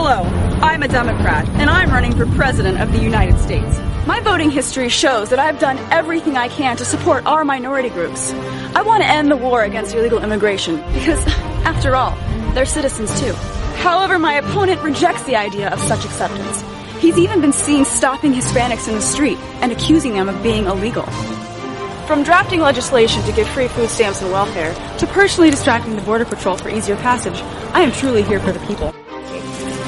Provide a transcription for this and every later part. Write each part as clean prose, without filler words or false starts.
Hello, I'm a Democrat, and I'm running for President of the United States. My voting history shows that I've done everything I can to support our minority groups. I want to end the war against illegal immigration, because, after all, they're citizens too. However, my opponent rejects the idea of such acceptance. He's even been seen stopping Hispanics in the street and accusing them of being illegal. From drafting legislation to give free food stamps and welfare, to personally distracting the Border Patrol for easier passage, I am truly here for the people.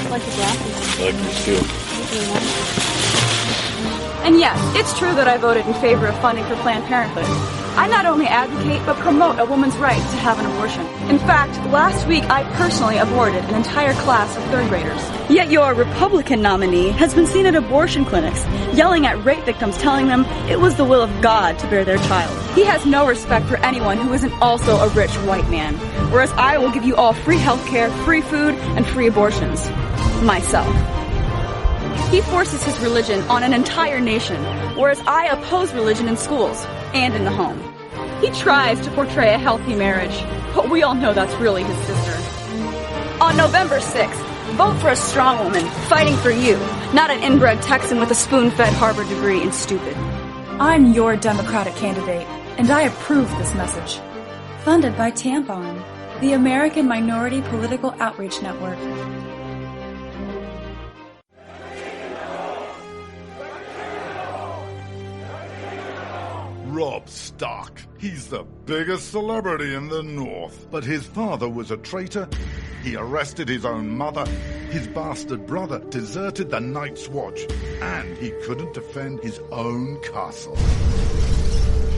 Like the draft? I like this too. And yes, it's true that I voted in favor of funding for Planned Parenthood. I not only advocate, but promote a woman's right to have an abortion. In fact, last week I personally aborted an entire class of third graders. Yet your Republican nominee has been seen at abortion clinics, yelling at rape victims, telling them it was the will of God to bear their child. He has no respect for anyone who isn't also a rich white man, whereas I will give you all free healthcare, free food, and free abortions. Myself. He forces his religion on an entire nation, whereas I oppose religion in schools and in the home. He tries to portray a healthy marriage, but we all know that's really his sister. On November 6th, vote for a strong woman fighting for you, not an inbred Texan with a spoon-fed Harvard degree and stupid. I'm your Democratic candidate, and I approve this message. Funded by Tampon, the American Minority Political Outreach Network. Rob Stark. He's the biggest celebrity in the North. But his father was a traitor. He arrested his own mother. His bastard brother deserted the Night's Watch. And he couldn't defend his own castle.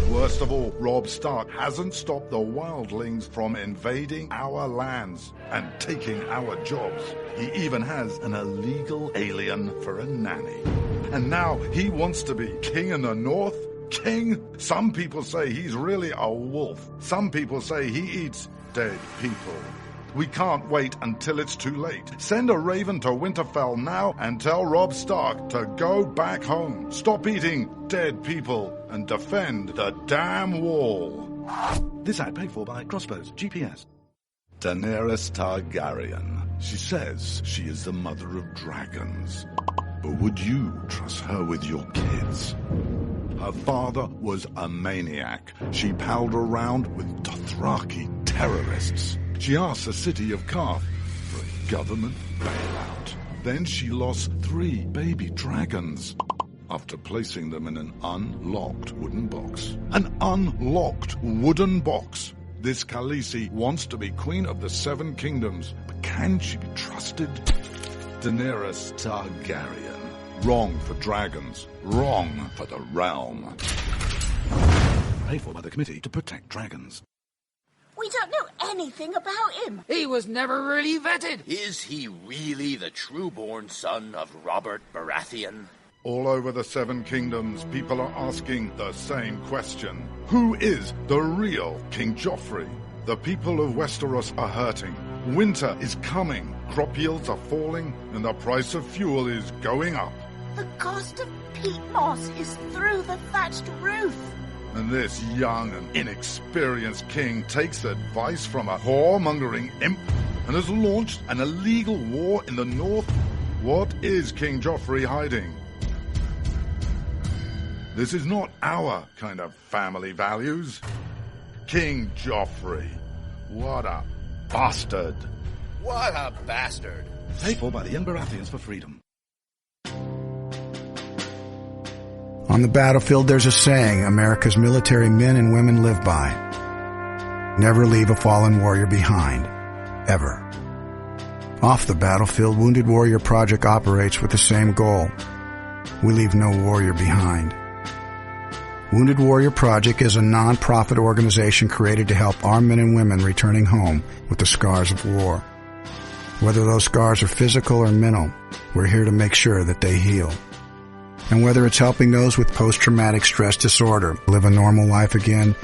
Worst of all, Rob Stark hasn't stopped the wildlings from invading our lands and taking our jobs. He even has an illegal alien for a nanny. And now he wants to be king in the North? King? Some people say he's really a wolf. Some people say he eats dead people. We can't wait until it's too late. Send a raven to Winterfell now and tell Rob Stark to go back home. Stop eating dead people and defend the damn wall. This ad paid for by Crossbows GPS. Daenerys Targaryen. She says she is the mother of dragons. But would you trust her with your kids? Her father was a maniac. She palled around with Dothraki terrorists. She asked the city of Karth for a government bailout. Then she lost 3 baby dragons after placing them in an unlocked wooden box. An unlocked wooden box. This Khaleesi wants to be queen of the 7 kingdoms, but can she be trusted? Daenerys Targaryen. Wrong for dragons. Wrong for the realm. Paid for by the Committee to Protect Dragons. We don't know anything about him. He was never really vetted. Is he really the true-born son of Robert Baratheon? All over the 7 kingdoms, people are asking the same question. Who is the real King Joffrey? The people of Westeros are hurting. Winter is coming. Crop yields are falling, and the price of fuel is going up. The cost of peat moss is through the thatched roof. And this young and inexperienced king takes advice from a whoremongering imp and has launched an illegal war in the north. What is King Joffrey hiding? This is not our kind of family values. King Joffrey. What a bastard. What a bastard. Paid for by the Young Baratheons for Freedom. On the battlefield, there's a saying America's military men and women live by. Never leave a fallen warrior behind. Ever. Off the battlefield, Wounded Warrior Project operates with the same goal. We leave no warrior behind. Wounded Warrior Project is a non-profit organization created to help our men and women returning home with the scars of war. Whether those scars are physical or mental, we're here to make sure that they heal. And whether it's helping those with post-traumatic stress disorder live a normal life again,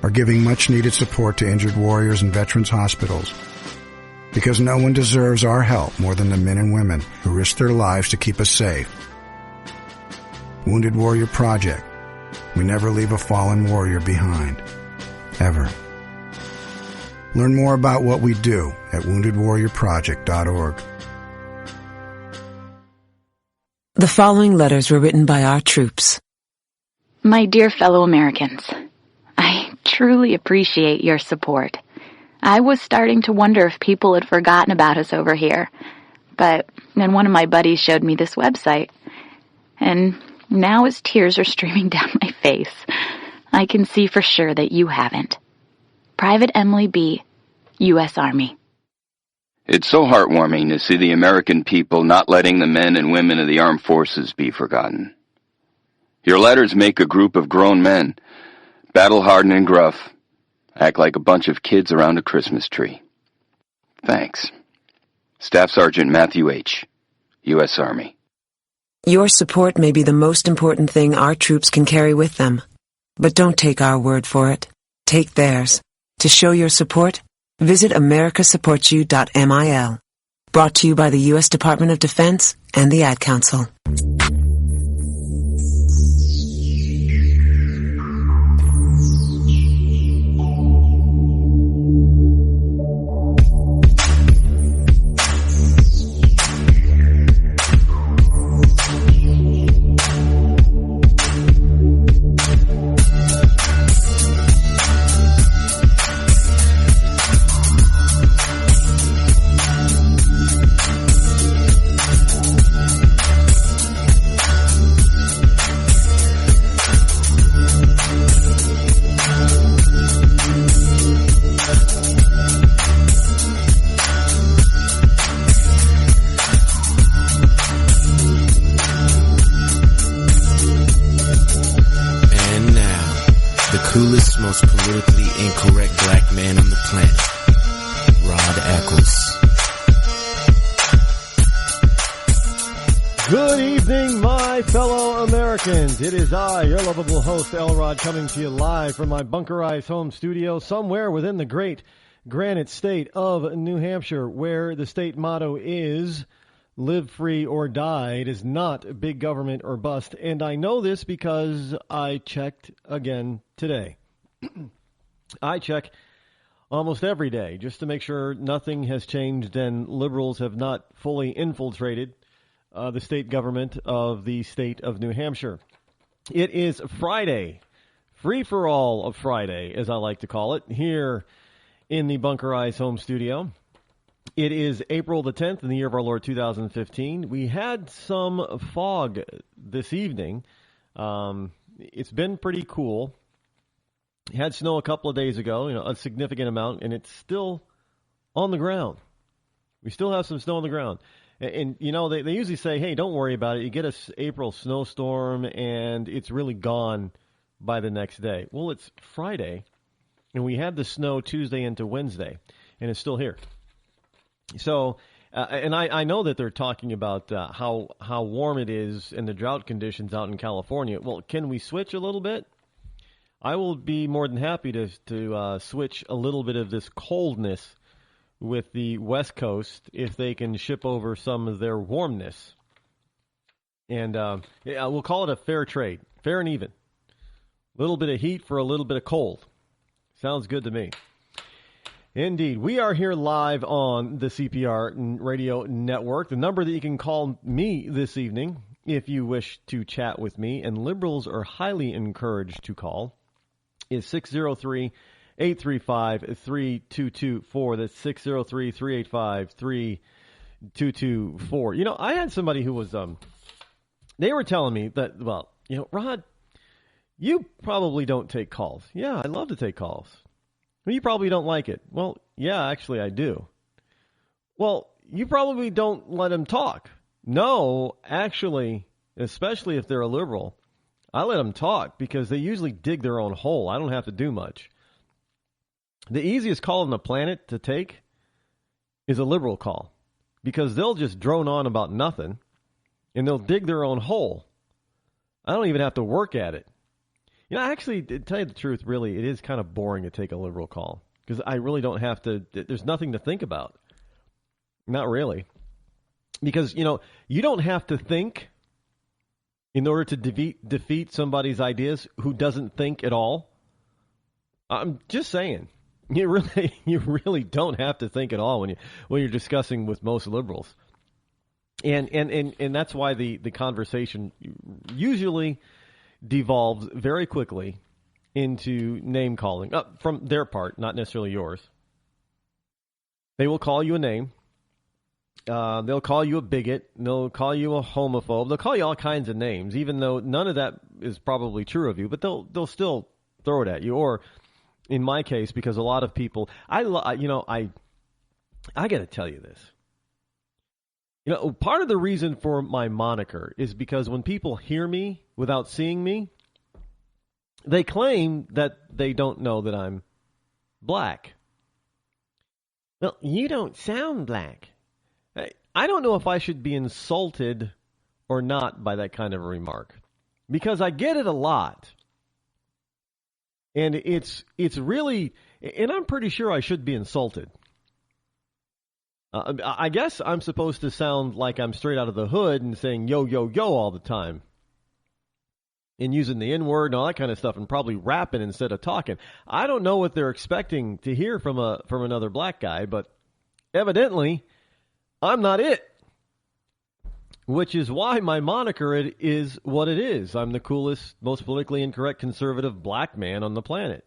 or giving much-needed support to injured warriors in veterans' hospitals. Because no one deserves our help more than the men and women who risk their lives to keep us safe. Wounded Warrior Project. We never leave a fallen warrior behind. Ever. Learn more about what we do at woundedwarriorproject.org. The following letters were written by our troops. My dear fellow Americans, I truly appreciate your support. I was starting to wonder if people had forgotten about us over here, but then one of my buddies showed me this website, and now as tears are streaming down my face, I can see for sure that you haven't. Private Emily B., U.S. Army. It's so heartwarming to see the American people not letting the men and women of the armed forces be forgotten. Your letters make a group of grown men, battle-hardened and gruff, act like a bunch of kids around a Christmas tree. Thanks. Staff Sergeant Matthew H., U.S. Army. Your support may be the most important thing our troops can carry with them. But don't take our word for it. Take theirs. To show your support, visit americasupportsyou.mil. Brought to you by the U.S. Department of Defense and the Ad Council. Coolest, most politically incorrect black man on the planet, Rod Eccles. Good evening, my fellow Americans. It is I, your lovable host, Elrod, coming to you live from my bunkerized home studio somewhere within the great granite state of New Hampshire, where the state motto is live free or die. It is not big government or bust. And I know this because I checked again today. I check almost every day just to make sure nothing has changed and liberals have not fully infiltrated the state government of the state of New Hampshire. It is Friday, free-for-all of Friday, as I like to call it, here in the bunkerized home studio. It is April the 10th in the year of our Lord 2015. We had some fog this evening. It's been pretty cool. Had snow a couple of days ago, a significant amount, and it's still on the ground. We still have some snow on the ground. And they usually say, hey, don't worry about it. You get a April snowstorm, and it's really gone by the next day. Well, it's Friday, and we had the snow Tuesday into Wednesday, and it's still here. So, and I know that they're talking about how warm it is and the drought conditions out in California. Well, can we switch a little bit? I will be more than happy to switch a little bit of this coldness with the West Coast if they can ship over some of their warmness. And we'll call it a fair trade, fair and even. A little bit of heat for a little bit of cold. Sounds good to me. Indeed. We are here live on the CPR Radio Network. The number that you can call me this evening if you wish to chat with me, and liberals are highly encouraged to call, is 603-835-3224. That's 603-385-3224. I had somebody who was, they were telling me that, Rod, you probably don't take calls. Yeah, I love to take calls. Well, you probably don't like it. Well, yeah, actually I do. Well, you probably don't let them talk. No, actually, especially if they're a liberal, I let them talk because they usually dig their own hole. I don't have to do much. The easiest call on the planet to take is a liberal call because they'll just drone on about nothing and they'll dig their own hole. I don't even have to work at it. Actually, to tell you the truth, really, it is kind of boring to take a liberal call because I really don't have to, there's nothing to think about. Not really. Because, you don't have to think in order to defeat somebody's ideas who doesn't think at all. I'm just saying. You really don't have to think at all when you're discussing with most liberals. And that's why the conversation usually devolves very quickly into name calling from their part, not necessarily yours. They will call you a name. They'll call you a bigot. They'll call you a homophobe. They'll call you all kinds of names, even though none of that is probably true of you. But they'll still throw it at you. Or in my case, because a lot of people, I got to tell you this. Part of the reason for my moniker is because when people hear me without seeing me, they claim that they don't know that I'm black. Well, you don't sound black. I don't know if I should be insulted or not by that kind of a remark, because I get it a lot. And it's really, and I'm pretty sure I should be insulted. I guess I'm supposed to sound like I'm straight out of the hood and saying yo, yo, yo all the time. And using the N-word and all that kind of stuff and probably rapping instead of talking. I don't know what they're expecting to hear from another black guy, but evidently I'm not it. Which is why my moniker is what it is. I'm the coolest, most politically incorrect conservative black man on the planet.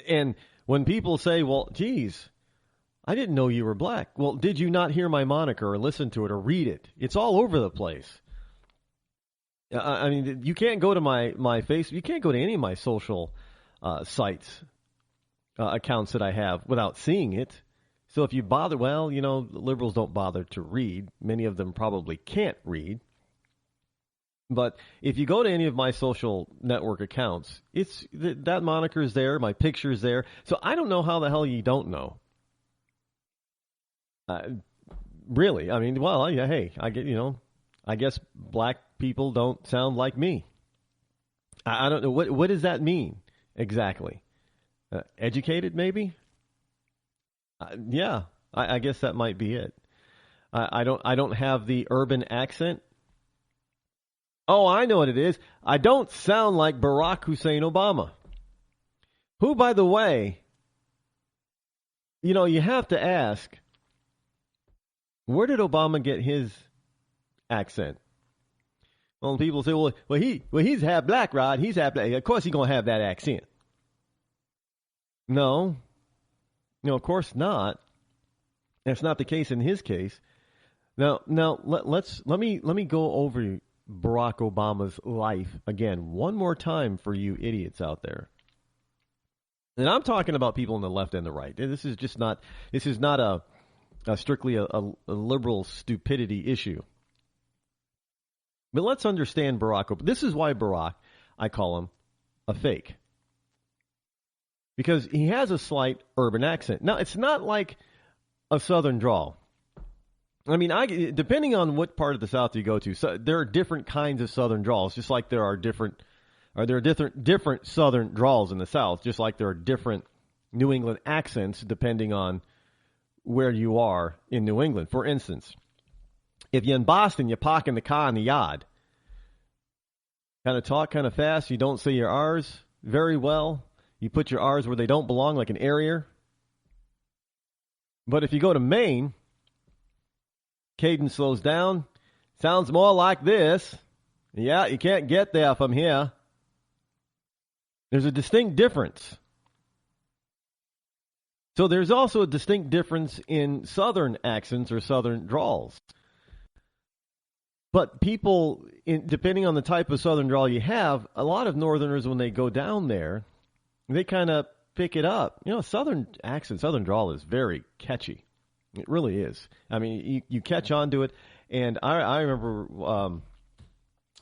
And when people say, well, geez, I didn't know you were black. Well, did you not hear my moniker or listen to it or read it? It's all over the place. I mean, you can't go to my face. You can't go to any of my social sites, accounts that I have without seeing it. So if you bother, well, liberals don't bother to read. Many of them probably can't read. But if you go to any of my social network accounts, that moniker is there. My picture is there. So I don't know how the hell you don't know. Really, I mean, well, yeah, hey, I guess black people don't sound like me. I don't know. What does that mean exactly? Educated, maybe? Yeah, I guess that might be it. I don't have the urban accent. Oh, I know what it is. I don't sound like Barack Hussein Obama. Who, by the way, you have to ask, where did Obama get his accent? Well, people say, well, he's half black, Rod. He's half black. Of course he's going to have that accent. No, of course not. That's not the case in his case. Now let me go over Barack Obama's life again one more time for you idiots out there. And I'm talking about people on the left and the right. This is not a strictly a liberal stupidity issue. But let's understand Barack Obama. This is why Barack, I call him a fake. Because he has a slight urban accent. Now, it's not like a southern drawl. I mean, depending on what part of the South you go to, so there are different kinds of southern drawls, just like there are different southern drawls in the South, just like there are different New England accents depending on where you are in New England. For instance, if you're in Boston, you're parking the car in the yard. Kind of talk kind of fast. You don't say your R's very well. You put your R's where they don't belong, like an area. But if you go to Maine, cadence slows down. Sounds more like this. Yeah, you can't get there from here. There's a distinct difference. So there's also a distinct difference in southern accents or southern drawls. But people, depending on the type of southern drawl you have, a lot of northerners, when they go down there, they kind of pick it up. Southern accent, southern drawl is very catchy. It really is. I mean, you catch on to it. And I remember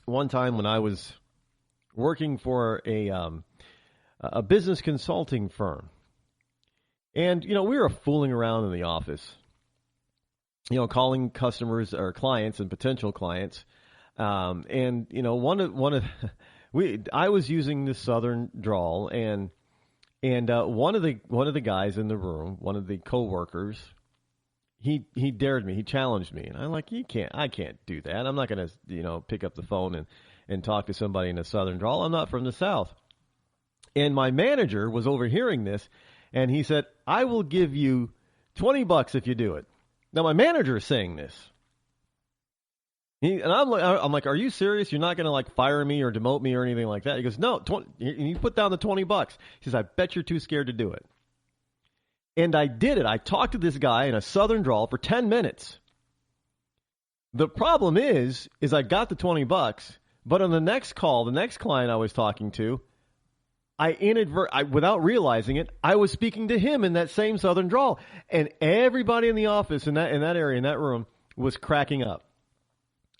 one time when I was working for a business consulting firm. And, we were fooling around in the office, calling customers or clients and potential clients. And, I was using this southern drawl, and one of the guys in the room, one of the coworkers, he dared me, he challenged me, and I'm like, I can't do that. I'm not going to, pick up the phone and talk to somebody in a southern drawl. I'm not from the South. And my manager was overhearing this, and he said, I will give you $20 if you do it. Now, my manager is saying this. I'm like, are you serious? You're not going to like fire me or demote me or anything like that? He goes, no. You put down the $20. He says, I bet you're too scared to do it. And I did it. I talked to this guy in a Southern drawl for 10 minutes. The problem is I got the $20, but on the next call, the next client I was talking to, without realizing it, I was speaking to him in that same Southern drawl, and everybody in the office in that area, in that room, was cracking up.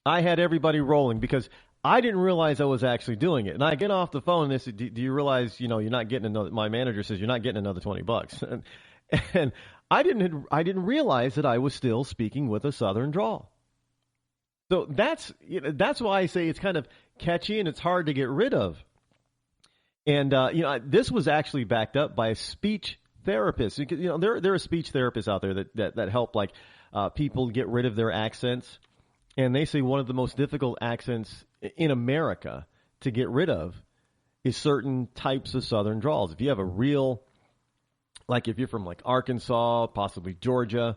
I had everybody rolling because I didn't realize I was actually doing it. And I get off the phone and they said, do you realize, you're not getting another, my manager says, you're not getting another $20. And I didn't realize that I was still speaking with a Southern drawl. So that's why I say it's kind of catchy and it's hard to get rid of. And, this was actually backed up by a speech therapist. There are speech therapists out there that help people get rid of their accents. And they say one of the most difficult accents in America to get rid of is certain types of Southern drawls. If you have a real, if you're from Arkansas, possibly Georgia,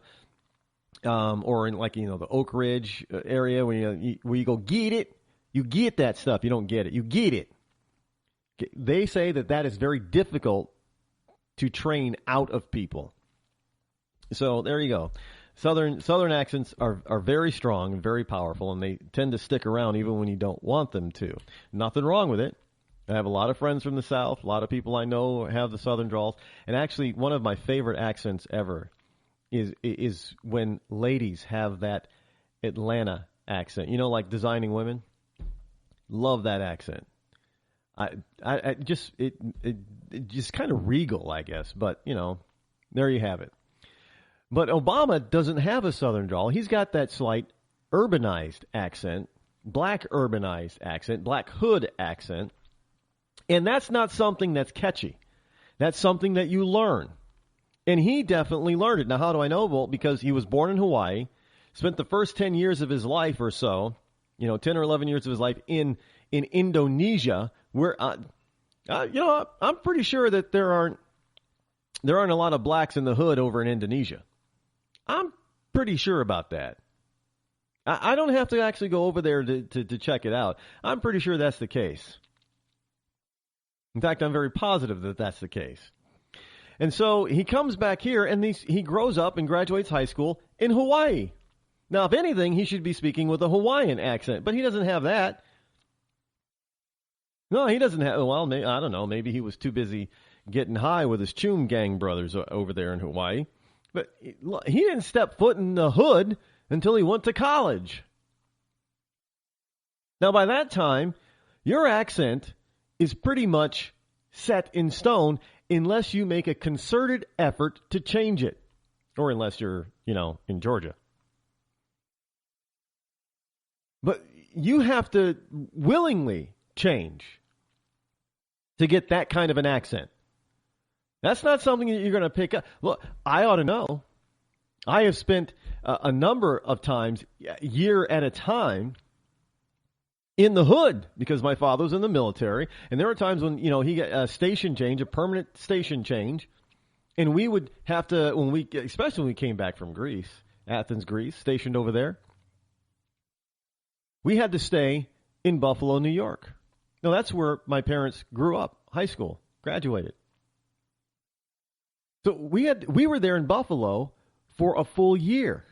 or in the Oak Ridge area where you go, get it, you get that stuff. You don't get it. You get it. They say that is very difficult to train out of people. So there you go. Southern accents are very strong and very powerful, and they tend to stick around even when you don't want them to. Nothing wrong with it. I have a lot of friends from the South. A lot of people I know have the Southern drawls. And actually, one of my favorite accents ever is when ladies have that Atlanta accent. Like Designing Women. Love that accent. It just kind of regal, I guess. But, there you have it. But Obama doesn't have a Southern drawl. He's got that slight urbanized accent, black urbanized accent, black hood accent. And that's not something that's catchy. That's something that you learn. And he definitely learned it. Now, how do I know? Well, because he was born in Hawaii, spent the first 10 years of his life or so, 10 or 11 years of his life in Indonesia, where, I'm pretty sure that there aren't a lot of blacks in the hood over in Indonesia. I'm pretty sure about that. I don't have to actually go over there to check it out. I'm pretty sure that's the case. In fact, I'm very positive that that's the case. And so he comes back here and he grows up and graduates high school in Hawaii. Now, if anything, he should be speaking with a Hawaiian accent, but he doesn't have that. No, he doesn't have, well, I don't know, maybe he was too busy getting high with his Choom Gang brothers over there in Hawaii. But he didn't step foot in the hood until he went to college. Now, by that time, your accent is pretty much set in stone unless you make a concerted effort to change it. Or unless you're, in Georgia. But you have to willingly change to get that kind of an accent. That's not something that you're going to pick up. Look, I ought to know. I have spent a number of times, year at a time, in the hood because my father was in the military. And there were times when, he got a station change, a permanent station change. And we would have to, especially when we came back from Greece, Athens, Greece, stationed over there, we had to stay in Buffalo, New York. Now, that's where my parents grew up, high school, graduated. So we were there in Buffalo for a full year.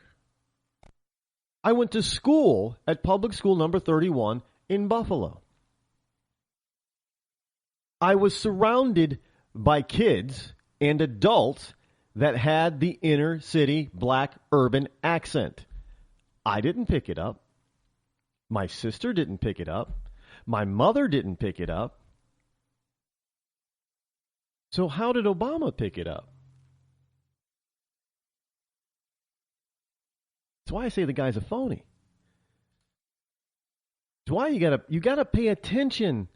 I went to school at public school number 31 in Buffalo. I was surrounded by kids and adults that had the inner city black urban accent. I didn't pick it up. My sister didn't pick it up. My mother didn't pick it up. So how did Obama pick it up? That's why I say the guy's a phony. That's why you gotta pay attention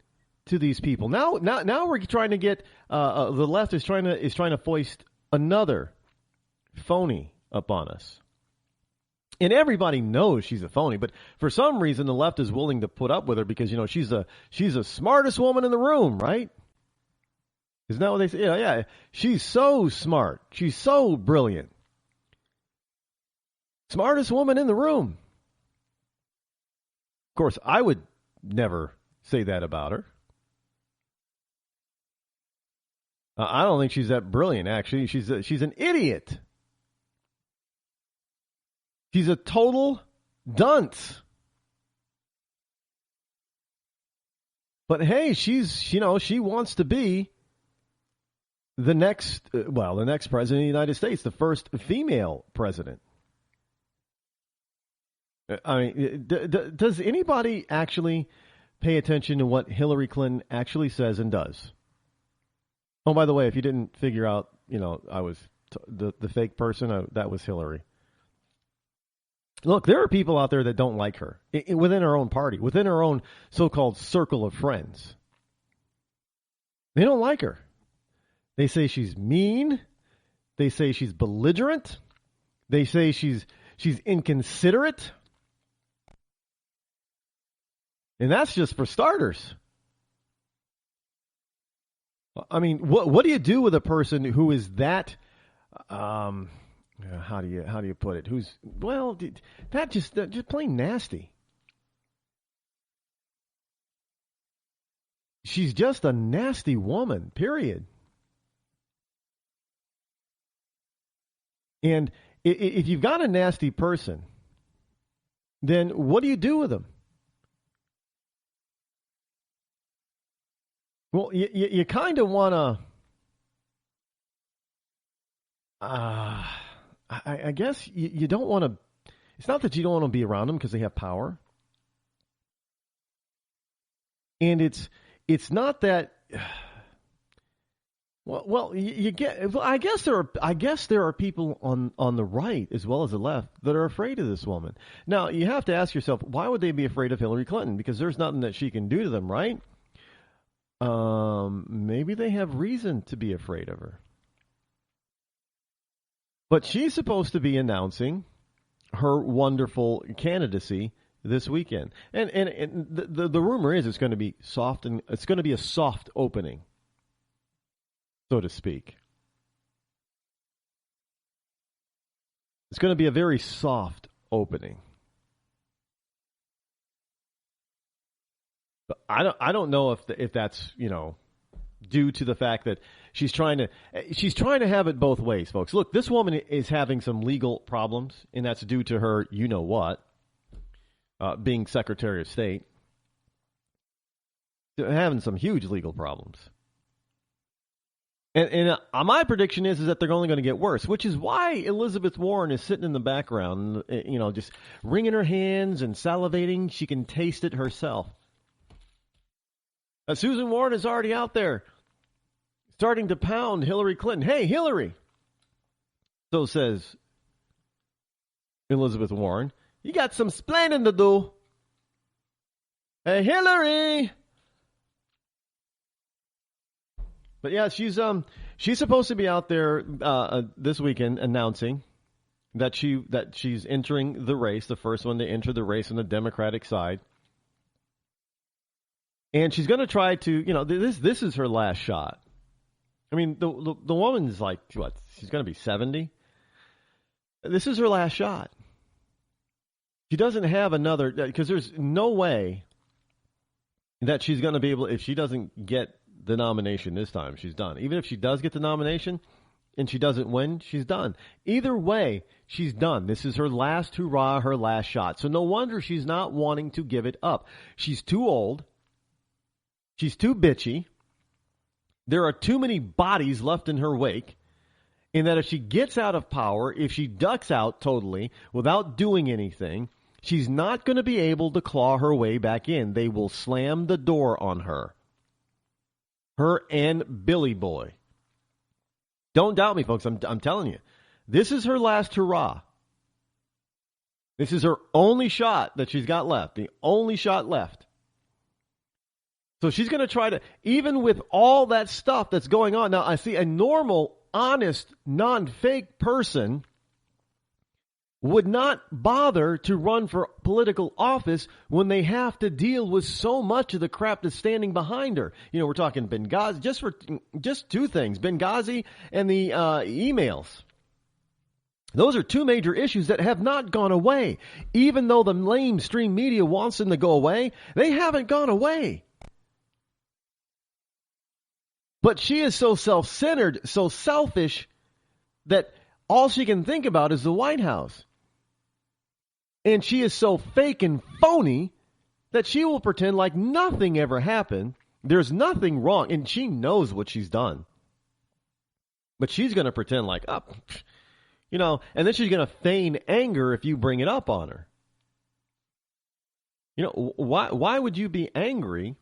to these people. Now we're trying to get the left is trying to foist another phony upon us. And everybody knows she's a phony, but for some reason the left is willing to put up with her because she's the smartest woman in the room, right? Isn't that what they say? Yeah. She's so smart. She's so brilliant. Smartest woman in the room. Of course, I would never say that about her. I don't think she's that brilliant, actually. She's an idiot. She's a total dunce. But hey, she wants to be the next president of the United States, the first female president. I mean, does anybody actually pay attention to what Hillary Clinton actually says and does? Oh, by the way, if you didn't figure out, I was the fake person, that was Hillary. Look, there are people out there that don't like her within her own party, within her own so-called circle of friends. They don't like her. They say she's mean. They say she's belligerent. They say she's inconsiderate. And that's just for starters. I mean, what do you do with a person who is that? How do you put it? That just plain nasty. She's just a nasty woman, period. And if you've got a nasty person, then what do you do with them? Well, you kind of want to, I guess you don't want to, it's not that you don't want to be around them because they have power. And it's not that, I guess there are people on the right as well as the left that are afraid of this woman. Now, you have to ask yourself, why would they be afraid of Hillary Clinton? Because there's nothing that she can do to them, right? Maybe they have reason to be afraid of her. But she's supposed to be announcing her wonderful candidacy this weekend. And the rumor is it's going to be soft, and it's going to be a soft opening, so to speak. It's going to be a very soft opening. But I don't know if that's, due to the fact that she's trying to have it both ways, folks. Look, this woman is having some legal problems, and that's due to her, being Secretary of State, having some huge legal problems. And my prediction is that they're only going to get worse, which is why Elizabeth Warren is sitting in the background, just wringing her hands and salivating. She can taste it herself. Susan Warren is already out there starting to pound Hillary Clinton. Hey, Hillary, so says Elizabeth Warren, you got some splaining to do. Hey, Hillary. But yeah, she's supposed to be out there this weekend announcing that she's entering the race, the first one to enter the race on the Democratic side. And she's going to try to, this is her last shot. I mean, the woman's like, what, she's going to be 70? This is her last shot. She doesn't have another, because there's no way that she's going to be able, if she doesn't get the nomination this time, she's done. Even if she does get the nomination and she doesn't win, she's done. Either way, she's done. This is her last hurrah, her last shot. So no wonder she's not wanting to give it up. She's too old. She's too bitchy. There are too many bodies left in her wake. And that if she gets out of power, if she ducks out totally without doing anything, she's not going to be able to claw her way back in. They will slam the door on her. Her and Billy Boy. Don't doubt me, folks. I'm telling you. This is her last hurrah. This is her only shot that she's got left. The only shot left. So she's going to try to, even with all that stuff that's going on. Now, I see a normal, honest, non-fake person would not bother to run for political office when they have to deal with so much of the crap that's standing behind her. We're talking Benghazi, just two things, Benghazi and the emails Those are two major issues that have not gone away. Even though the mainstream media wants them to go away, they haven't gone away. But she is so self-centered, so selfish, that all she can think about is the White House. And she is so fake and phony that she will pretend like nothing ever happened. There's nothing wrong, and she knows what she's done. But she's going to pretend like, and then she's going to feign anger if you bring it up on her. Why would you be angry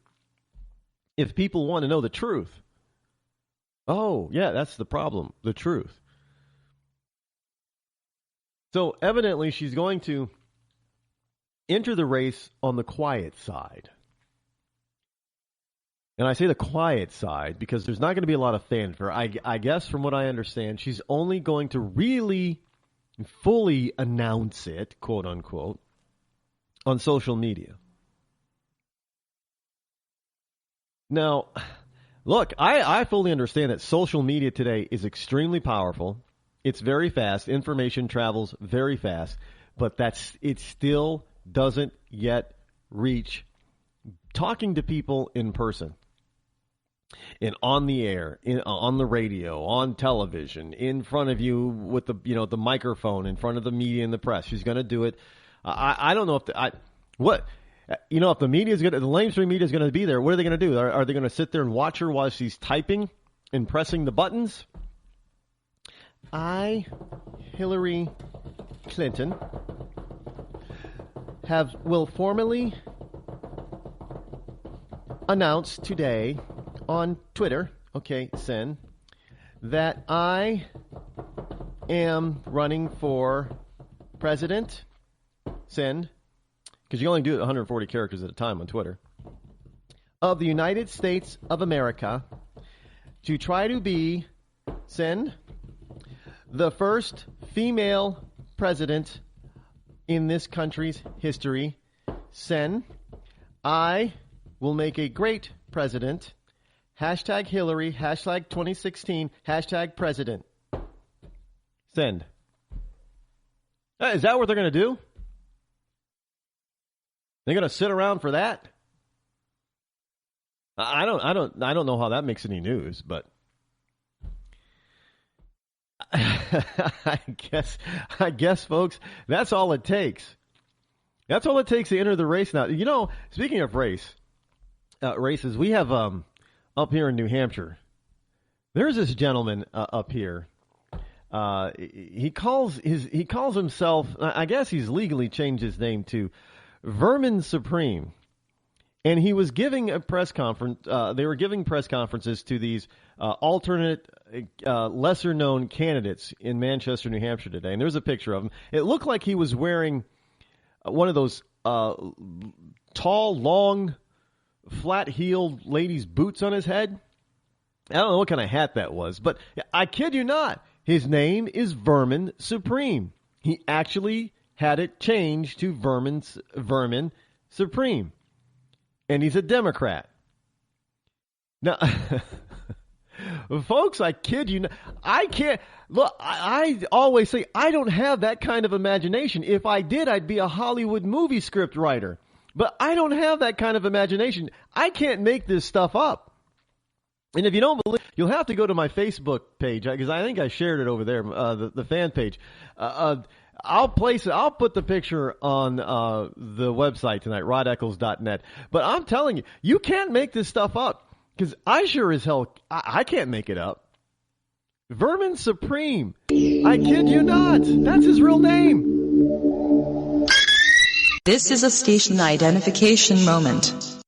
if people want to know the truth? Oh, yeah, that's the problem, the truth. So evidently she's going to enter the race on the quiet side. And I say the quiet side because there's not going to be a lot of fanfare. I guess from what I understand, she's only going to really fully announce it, quote unquote, on social media. Now, look, I fully understand that social media today is extremely powerful. It's very fast. Information travels very fast. But it still doesn't yet reach talking to people in person. And on the air, on the radio, on television, in front of you with the microphone in front of the media and the press. She's going to do it. I don't know if if the media is the mainstream media is going to be there. What are they going to do? Are they going to sit there and watch her while she's typing and pressing the buttons? I, Hillary Clinton, will formally announce today on Twitter, send, that I am running for president, send, because you only do it 140 characters at a time on Twitter, of the United States of America, to try to be, send, the first female president in this country's history, send, I will make a great president, hashtag Hillary, hashtag 2016, hashtag president. Send. Is that what they're going to do? They're going to sit around for that? I don't know how that makes any news, but I guess, folks, that's all it takes. That's all it takes to enter the race now. Speaking of races, we have up here in New Hampshire, there's this gentleman up here. He calls himself, I guess he's legally changed his name to Vermin Supreme. And he was giving a press conference. They were giving press conferences to these alternate, lesser-known candidates in Manchester, New Hampshire today. And there's a picture of him. It looked like he was wearing one of those tall, long, flat-heeled ladies' boots on his head. I don't know what kind of hat that was, but I kid you not, his name is Vermin Supreme. He actually had it changed to Vermin Supreme. And he's a Democrat. Now, folks, I kid you not. I can't. Look, I always say I don't have that kind of imagination. If I did, I'd be a Hollywood movie script writer. But I don't have that kind of imagination. I can't make this stuff up. And if you don't believe, you'll have to go to my Facebook page, because I think I shared it over there, the fan page. I'll put the picture on the website tonight, rodeccles.net. But I'm telling you, you can't make this stuff up, because I sure as hell, I can't make it up. Vermin Supreme. I kid you not. That's his real name. This is a station identification moment.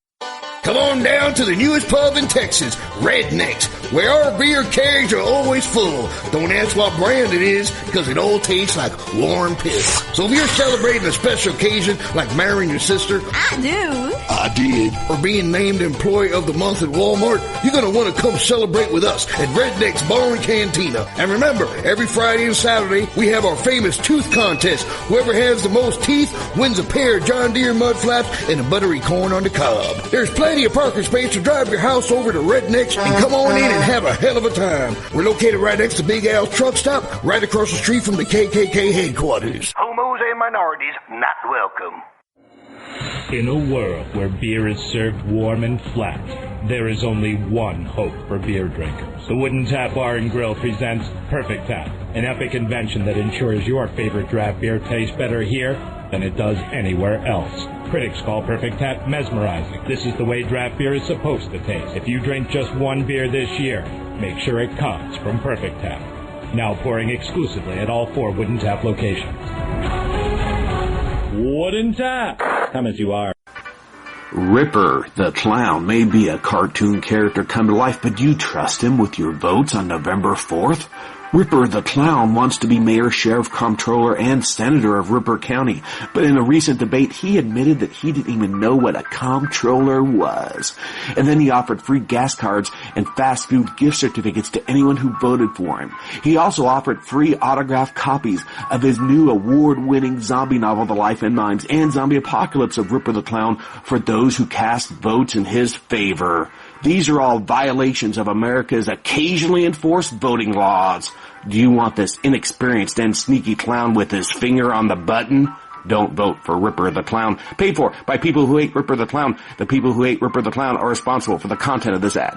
Come on down to the newest pub in Texas, Rednecks, where our beer kegs are always full. Don't ask what brand it is, because it all tastes like warm piss. So if you're celebrating a special occasion, like marrying your sister, I do. I did, or being named Employee of the Month at Walmart, you're going to want to come celebrate with us at Redneck's Bar and Cantina. And remember, every Friday and Saturday, we have our famous tooth contest. Whoever has the most teeth wins a pair of John Deere mud flaps and a buttery corn on the cob. There's plenty of parking space to drive your house over to Redneck's and come on in and and have a hell of a time. We're located right next to Big Al's truck stop, right across the street from the KKK headquarters. Homos and minorities not welcome. In a world where beer is served warm and flat, there is only one hope for beer drinkers. The Wooden Tap Bar and Grill presents Perfect Tap, an epic invention that ensures your favorite draft beer tastes better here than it does anywhere else. Critics call Perfect Tap mesmerizing. This is the way draft beer is supposed to taste. If you drink just one beer this year, make sure it comes from Perfect Tap. Now pouring exclusively at all 4 Wooden Tap locations. Wooden Tap! Come as you are. Ripper the Clown may be a cartoon character come to life, but do you trust him with your votes on November 4th? Ripper the Clown wants to be mayor, sheriff, comptroller, and senator of Ripper County, but in a recent debate, he admitted that he didn't even know what a comptroller was. And then he offered free gas cards and fast food gift certificates to anyone who voted for him. He also offered free autographed copies of his new award-winning zombie novel, The Life and Minds, and Zombie Apocalypse of Ripper the Clown for those who cast votes in his favor. These are all violations of America's occasionally enforced voting laws. Do you want this inexperienced and sneaky clown with his finger on the button? Don't vote for Ripper the Clown. Paid for by people who hate Ripper the Clown. The people who hate Ripper the Clown are responsible for the content of this ad.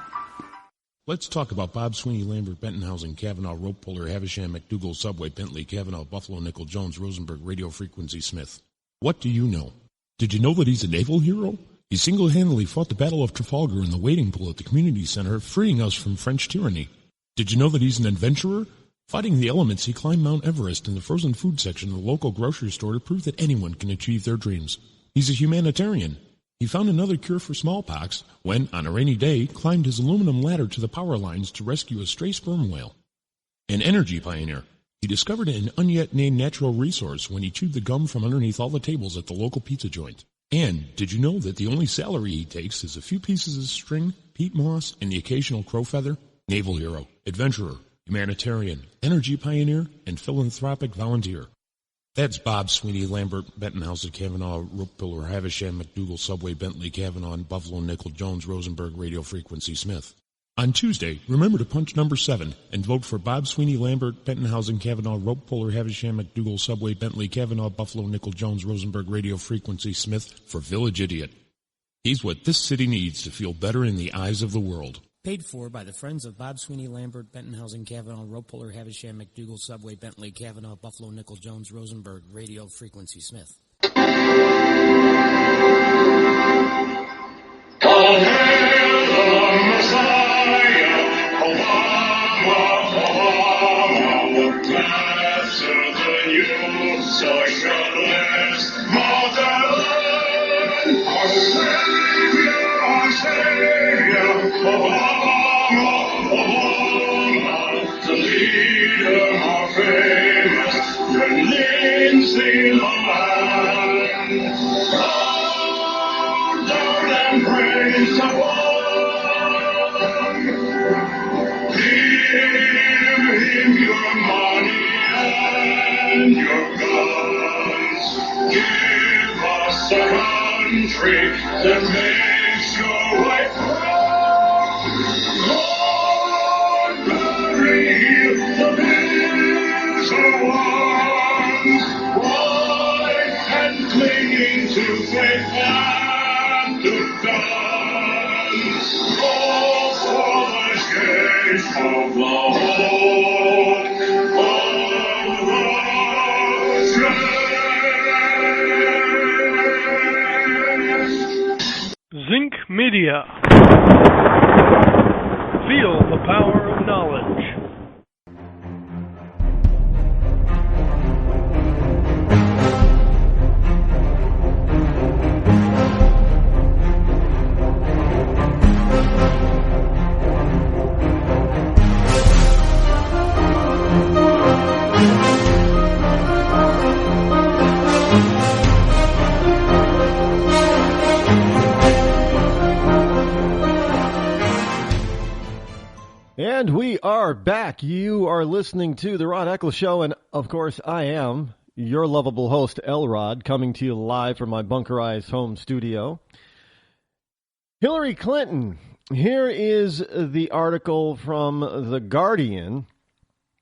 Let's talk about Bob Sweeney, Lambert, Bentonhausen, Kavanaugh, Rope Puller, Havisham, McDougal, Subway, Bentley, Kavanaugh, Buffalo, Nickel, Jones, Rosenberg, Radio Frequency, Smith. What do you know? Did you know that he's a naval hero? He single-handedly fought the Battle of Trafalgar in the wading pool at the community center, freeing us from French tyranny. Did you know that he's an adventurer? Fighting the elements, he climbed Mount Everest in the frozen food section of the local grocery store to prove that anyone can achieve their dreams. He's a humanitarian. He found another cure for smallpox when, on a rainy day, climbed his aluminum ladder to the power lines to rescue a stray sperm whale. An energy pioneer. He discovered an unyet-named natural resource when he chewed the gum from underneath all the tables at the local pizza joint. And did you know that the only salary he takes is a few pieces of string, peat moss, and the occasional crow feather? Naval hero, adventurer, humanitarian, energy pioneer, and philanthropic volunteer. That's Bob Sweeney, Lambert, Bentonhausen, Kavanaugh, Rope Pillar, Havisham, McDougal, Subway, Bentley, Kavanaugh, Buffalo, Nickel, Jones, Rosenberg, Radio Frequency, Smith. On Tuesday, remember to punch number 7 and vote for Bob Sweeney, Lambert, Bentonhausen, Kavanaugh, Rope Puller, Havisham, McDougal, Subway, Bentley, Kavanaugh, Buffalo, Nickel, Jones, Rosenberg, Radio Frequency, Smith for Village Idiot. He's what this city needs to feel better in the eyes of the world. Paid for by the Friends of Bob Sweeney, Lambert, Bentonhausen, Kavanaugh, Rope Puller, Havisham, McDougal, Subway, Bentley, Kavanaugh, Buffalo, Nickel, Jones, Rosenberg, Radio Frequency, Smith. All hail the Messiah, Obama, blessed the new socialist motherland, our Savior, Obama, the leader of famous, the Lindsay Lohan. Bow down and praise the one. Give him your money and your guns. Give us a country that makes your life proud. Lord, bury the bitter ones, white and clinging to faith and to guns. All for the change of the whole of the strength. Zinc Media. Feel the power of knowledge. And we are back. You are listening to the Rod Eccles Show, and of course I am your lovable host, L-Rod, coming to you live from my bunkerized home studio. Hillary Clinton Here is the article from The Guardian.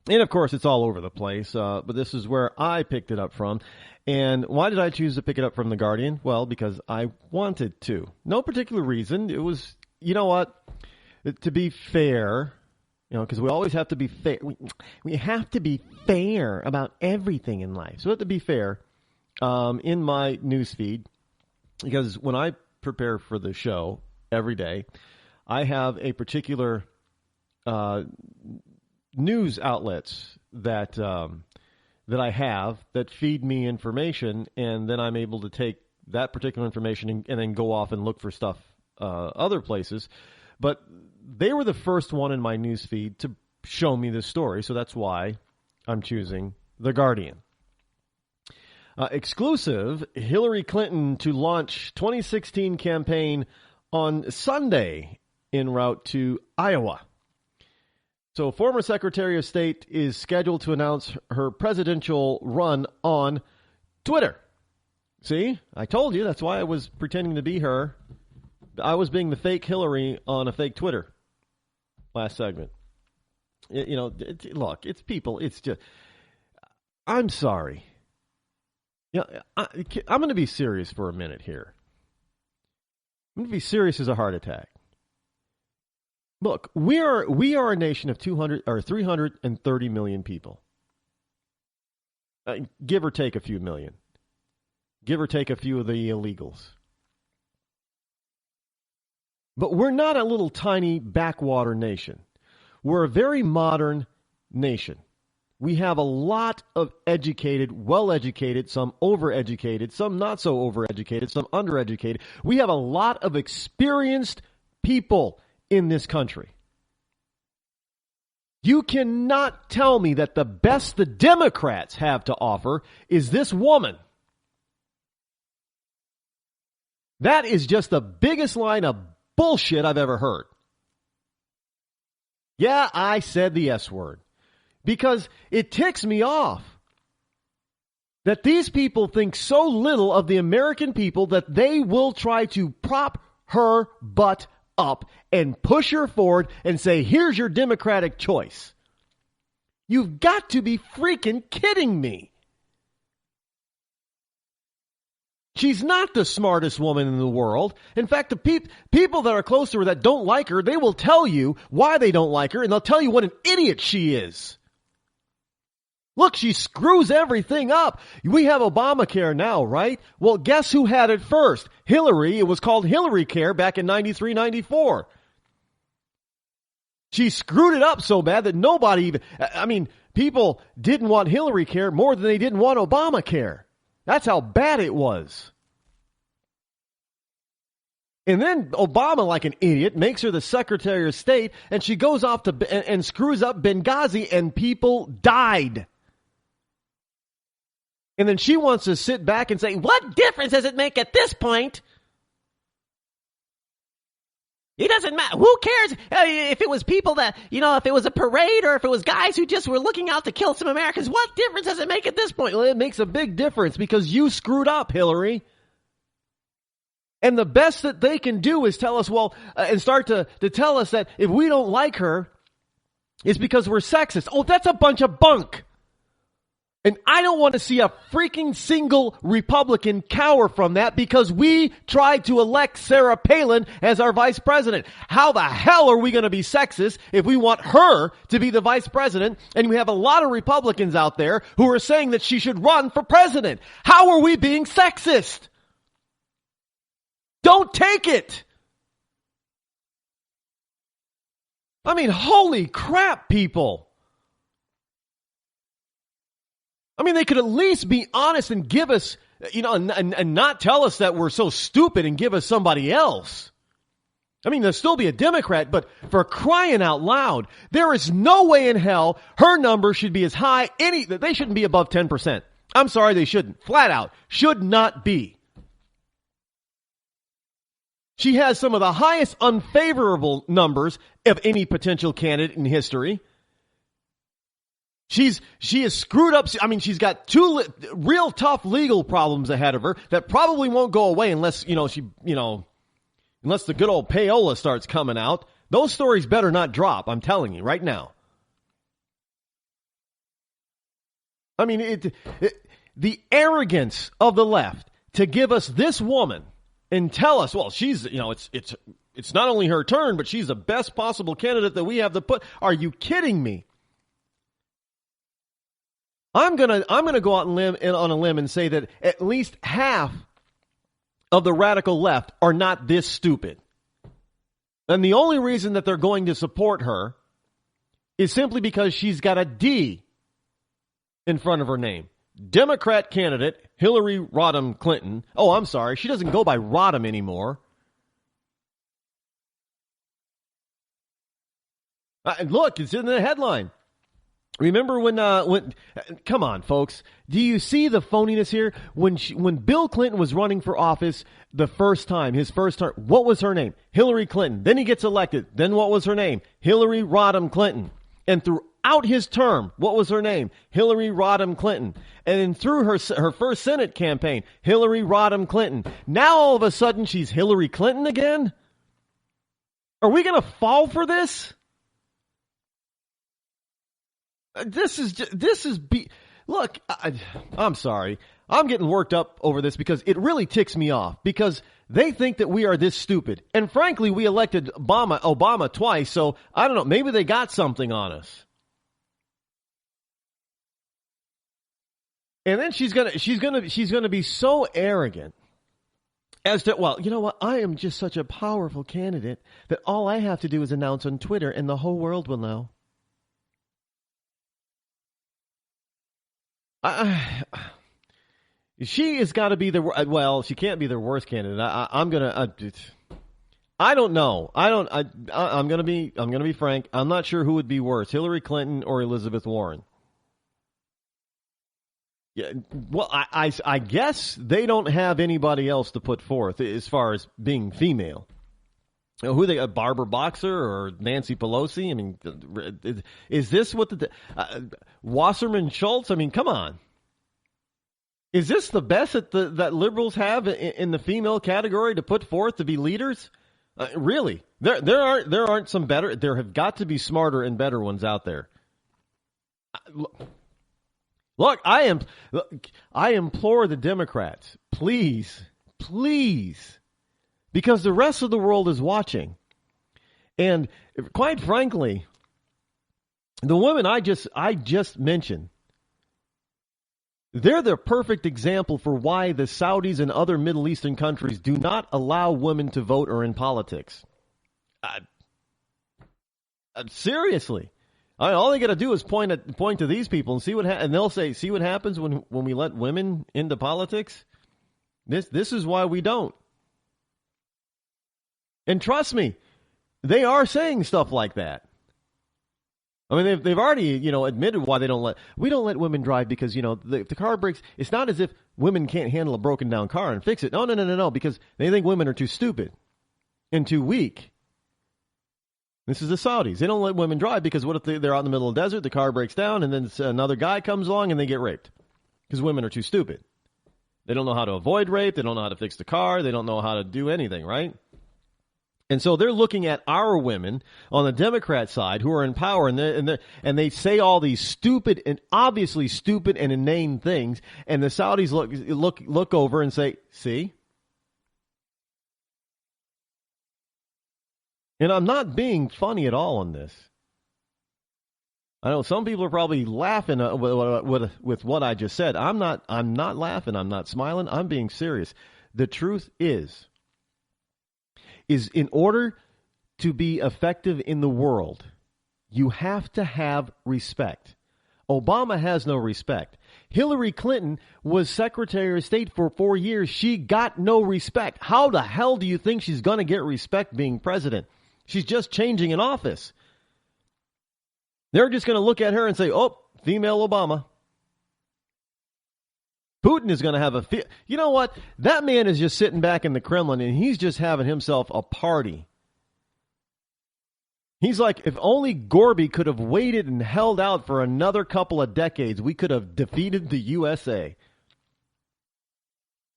And, of course, it's all over the place, but this is where I picked it up from. And why did I choose to pick it up from The Guardian? Well, because I wanted to. No particular reason. It was, you know what, to be fair, you know, because we always have to be fair. We have to be fair about everything in life. So we have to be fair in my newsfeed, because when I prepare for the show every day, I have a particular news outlets that I have that feed me information, and then I'm able to take that particular information and then go off and look for stuff other places. But they were the first one in my news feed to show me this story, so that's why I'm choosing The Guardian. Exclusive, Hillary Clinton to launch 2016 campaign on Sunday en route to Iowa. So former Secretary of State is scheduled to announce her presidential run on Twitter. See, I told you. That's why I was pretending to be her. I was being the fake Hillary on a fake Twitter last segment. Look, it's people. It's just, I'm sorry. I'm going to be serious for a minute here. I'm going to be serious as a heart attack. Look, we are a nation of 330 million people. Give or take a few million. Give or take a few of the illegals. But we're not a little tiny backwater nation. We're a very modern nation. We have a lot of educated, well-educated, some overeducated, some not so overeducated, some undereducated. We have a lot of experienced people in this country. You cannot tell me that the best the Democrats have to offer is this woman. That is just the biggest line of bullshit I've ever heard. Yeah, I said the S word. Because it ticks me off that these people think so little of the American people that they will try to prop her butt up and push her forward and say, here's your Democratic choice. You've got to be freaking kidding me. She's not the smartest woman in the world. In fact, the people that are close to her that don't like her, they will tell you why they don't like her, and they'll tell you what an idiot she is. Look, she screws everything up. We have Obamacare now, right? Well, guess who had it first? Hillary. It was called Hillary Care back in 93, 94. She screwed it up so bad that people didn't want Hillary Care more than they didn't want Obamacare. That's how bad it was. And then Obama, like an idiot, makes her the Secretary of State, and she goes off to and screws up Benghazi, and people died. And then she wants to sit back and say, what difference does it make at this point? It doesn't matter. Who cares if it was people that, if it was a parade or if it was guys who just were looking out to kill some Americans? What difference does it make at this point? Well, it makes a big difference because you screwed up, Hillary. And the best that they can do is tell us, and start to tell us that if we don't like her, it's because we're sexist. Oh, that's a bunch of bunk. And I don't want to see a freaking single Republican cower from that because we tried to elect Sarah Palin as our vice president. How the hell are we going to be sexist if we want her to be the vice president and we have a lot of Republicans out there who are saying that she should run for president? How are we being sexist? Don't take it. Holy crap, people. They could at least be honest and give us, and not tell us that we're so stupid and give us somebody else. There'll still be a Democrat, but for crying out loud, there is no way in hell her number should be as high. They shouldn't be above 10%. I'm sorry, they shouldn't. Flat out. Should not be. She has some of the highest unfavorable numbers of any potential candidate in history. She is screwed up. She's got two real tough legal problems ahead of her that probably won't go away unless, she Unless the good old payola starts coming out, those stories better not drop, I'm telling you right now. I mean, the arrogance of the left to give us this woman and tell us, well, she's, it's not only her turn, but she's the best possible candidate that we have to put. Are you kidding me? I'm gonna go out on a limb and say that at least half of the radical left are not this stupid. And the only reason that they're going to support her is simply because she's got a D in front of her name. Democrat candidate Hillary Rodham Clinton. Oh, I'm sorry. She doesn't go by Rodham anymore. Look, it's in the headline. Remember when come on, folks. Do you see the phoniness here? When Bill Clinton was running for office his first term, what was her name? Hillary Clinton. Then he gets elected. Then what was her name? Hillary Rodham Clinton. And throughout his term, what was her name? Hillary Rodham Clinton. And then through her first Senate campaign, Hillary Rodham Clinton. Now all of a sudden she's Hillary Clinton again? Are we going to fall for this? Look, I'm sorry. I'm getting worked up over this because it really ticks me off because they think that we are this stupid. And frankly, we elected Obama twice, so I don't know, maybe they got something on us. And then she's gonna be so arrogant as to, well, you know what? I am just such a powerful candidate that all I have to do is announce on Twitter and the whole world will know. She has got to be she can't be the worst candidate. I'm don't know. I'm going to be frank. I'm not sure who would be worse, Hillary Clinton or Elizabeth Warren. Yeah. Well, I guess they don't have anybody else to put forth as far as being female. Who they, Barbara Boxer or Nancy Pelosi? I mean, is this what Wasserman Schultz? I mean, come on. Is this the best that liberals have in the female category to put forth to be leaders? Really? There aren't some better. There have got to be smarter and better ones out there. Look, I implore the Democrats, please, because the rest of the world is watching. And quite frankly, the women I just mentioned, they're the perfect example for why the Saudis and other Middle Eastern countries do not allow women to vote or in politics. Seriously. All they got to do is point to these people and see and they'll say, see what happens when we let women into politics? This is why we don't. And trust me, they are saying stuff like that. I mean, they've already, admitted why we don't let women drive because, the car breaks. It's not as if women can't handle a broken down car and fix it. No, because they think women are too stupid and too weak. This is the Saudis. They don't let women drive because what if they're out in the middle of the desert, the car breaks down, and then another guy comes along and they get raped because women are too stupid. They don't know how to avoid rape. They don't know how to fix the car. They don't know how to do anything, right? And so they're looking at our women on the Democrat side who are in power, and they say all these stupid and obviously stupid and inane things, and the Saudis look over and say, "See." And I'm not being funny at all on this. I know some people are probably laughing with what I just said. I'm not laughing. I'm not smiling. I'm being serious. The truth is in order to be effective in the world, you have to have respect. Obama has no respect. Hillary Clinton was Secretary of State for 4 years. She got no respect. How the hell do you think she's going to get respect being president? She's just changing in office. They're just going to look at her and say, oh, female Obama. Putin is going to have you know what? That man is just sitting back in the Kremlin and he's just having himself a party. He's like, if only Gorby could have waited and held out for another couple of decades, we could have defeated the USA.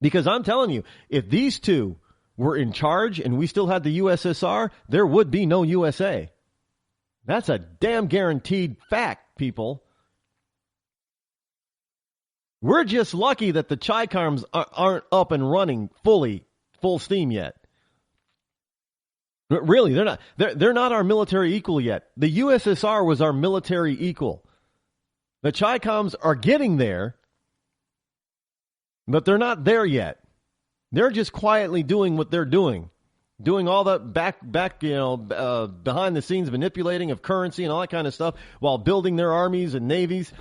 Because I'm telling you, if these two were in charge and we still had the USSR, there would be no USA. That's a damn guaranteed fact, people. We're just lucky that the Chi-Coms aren't up and running full steam yet. Really, they're not our military equal yet. The USSR was our military equal. The Chi-Coms are getting there, but they're not there yet. They're just quietly doing what they're doing all the back, behind the scenes manipulating of currency and all that kind of stuff while building their armies and navies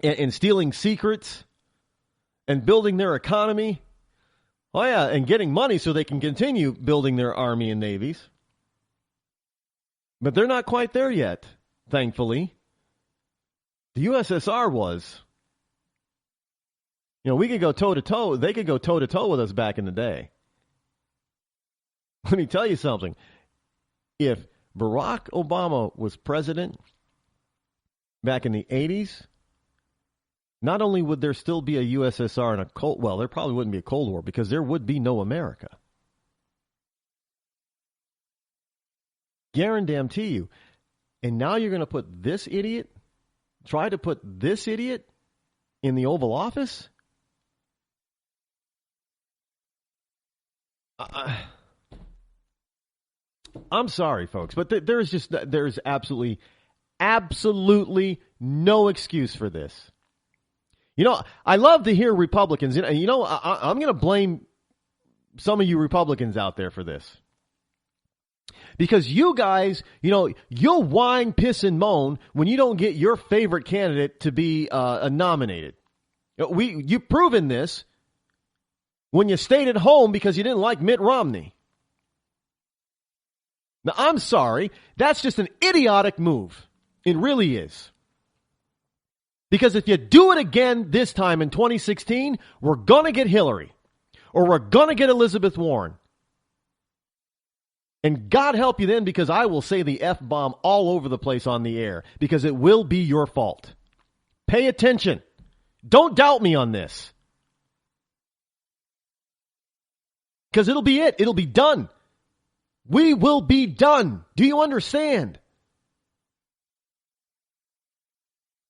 and stealing secrets and building their economy. Oh, yeah, and getting money so they can continue building their army and navies. But they're not quite there yet, thankfully. The USSR was. We could go toe-to-toe. They could go toe-to-toe with us back in the day. Let me tell you something. If Barack Obama was president back in the 80s, not only would there still be a USSR and a Cold... Well, there probably wouldn't be a Cold War because there would be no America. Guarantee you. And now you're going to put this idiot, try to put this idiot in the Oval Office? I'm sorry, folks, but there's absolutely no excuse for this. I love to hear Republicans, I'm going to blame some of you Republicans out there for this. Because you guys, you'll whine, piss, and moan when you don't get your favorite candidate to be nominated. You've proven this when you stayed at home because you didn't like Mitt Romney. Now, I'm sorry, that's just an idiotic move. It really is. Because if you do it again this time in 2016, we're going to get Hillary. Or we're going to get Elizabeth Warren. And God help you then, because I will say the F-bomb all over the place on the air. Because it will be your fault. Pay attention. Don't doubt me on this. Because it'll be it. It'll be done. We will be done. Do you understand?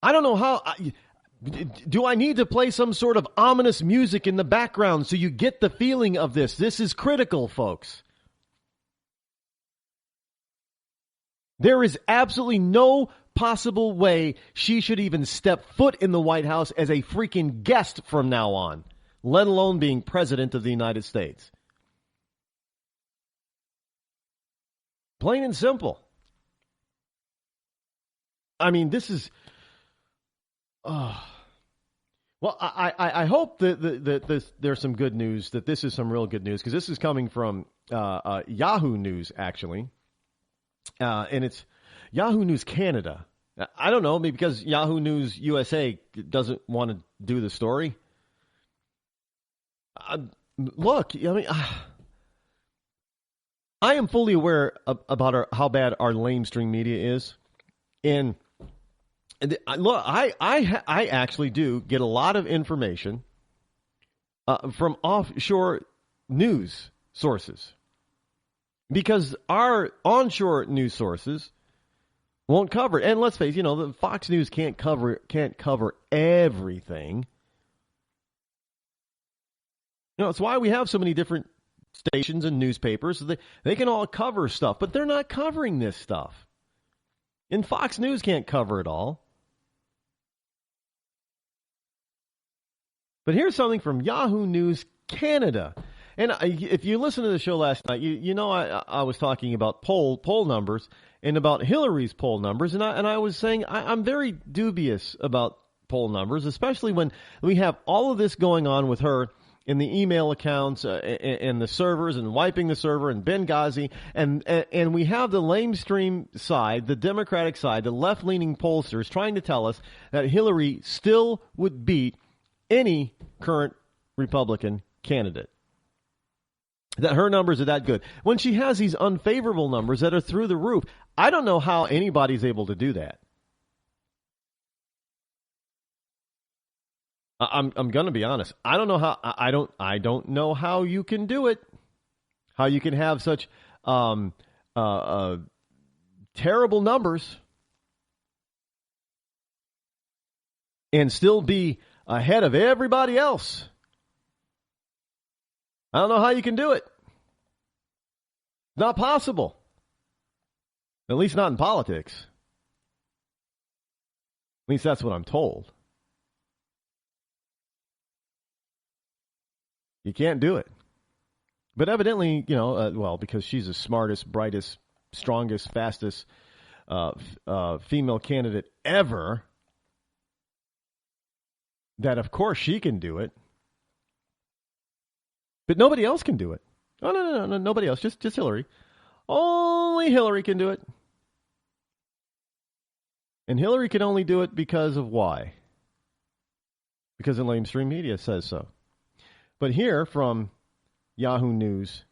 I don't know how. Do I need to play some sort of ominous music in the background so you get the feeling of this? This is critical, folks. There is absolutely no possible way she should even step foot in the White House as a freaking guest from now on, let alone being president of the United States. Plain and simple. I mean, this is... Well, I hope that there's some good news, that this is some real good news, because this is coming from Yahoo News, actually. And it's Yahoo News Canada. I don't know, maybe because Yahoo News USA doesn't want to do the story. Look, I mean... I am fully aware about how bad our lamestream media is. And look, I actually do get a lot of information from offshore news sources. Because our onshore news sources won't cover it. And let's face it, the Fox News can't cover everything. It's why we have so many different stations and newspapers. So they can all cover stuff, but they're not covering this stuff. And Fox News can't cover it all. But here's something from Yahoo News Canada. And if you listened to the show last night, I was talking about poll numbers and about Hillary's poll numbers, and I was saying I'm very dubious about poll numbers, especially when we have all of this going on with her in the email accounts and the servers and wiping the server and Benghazi. And we have the lamestream side, the Democratic side, the left-leaning pollsters trying to tell us that Hillary still would beat any current Republican candidate. That her numbers are that good. When she has these unfavorable numbers that are through the roof, I don't know how anybody's able to do that. I'm going to be honest. I don't know how. I don't know how you can do it. how you can have such terrible numbers and still be ahead of everybody else. I don't know how you can do it. Not possible. At least not in politics. At least that's what I'm told. You can't do it. But evidently, because she's the smartest, brightest, strongest, fastest female candidate ever, that of course she can do it. But nobody else can do it. Oh, no, nobody else. Just Hillary. Only Hillary can do it. And Hillary can only do it because of why? Because the mainstream media says so. But here from Yahoo News,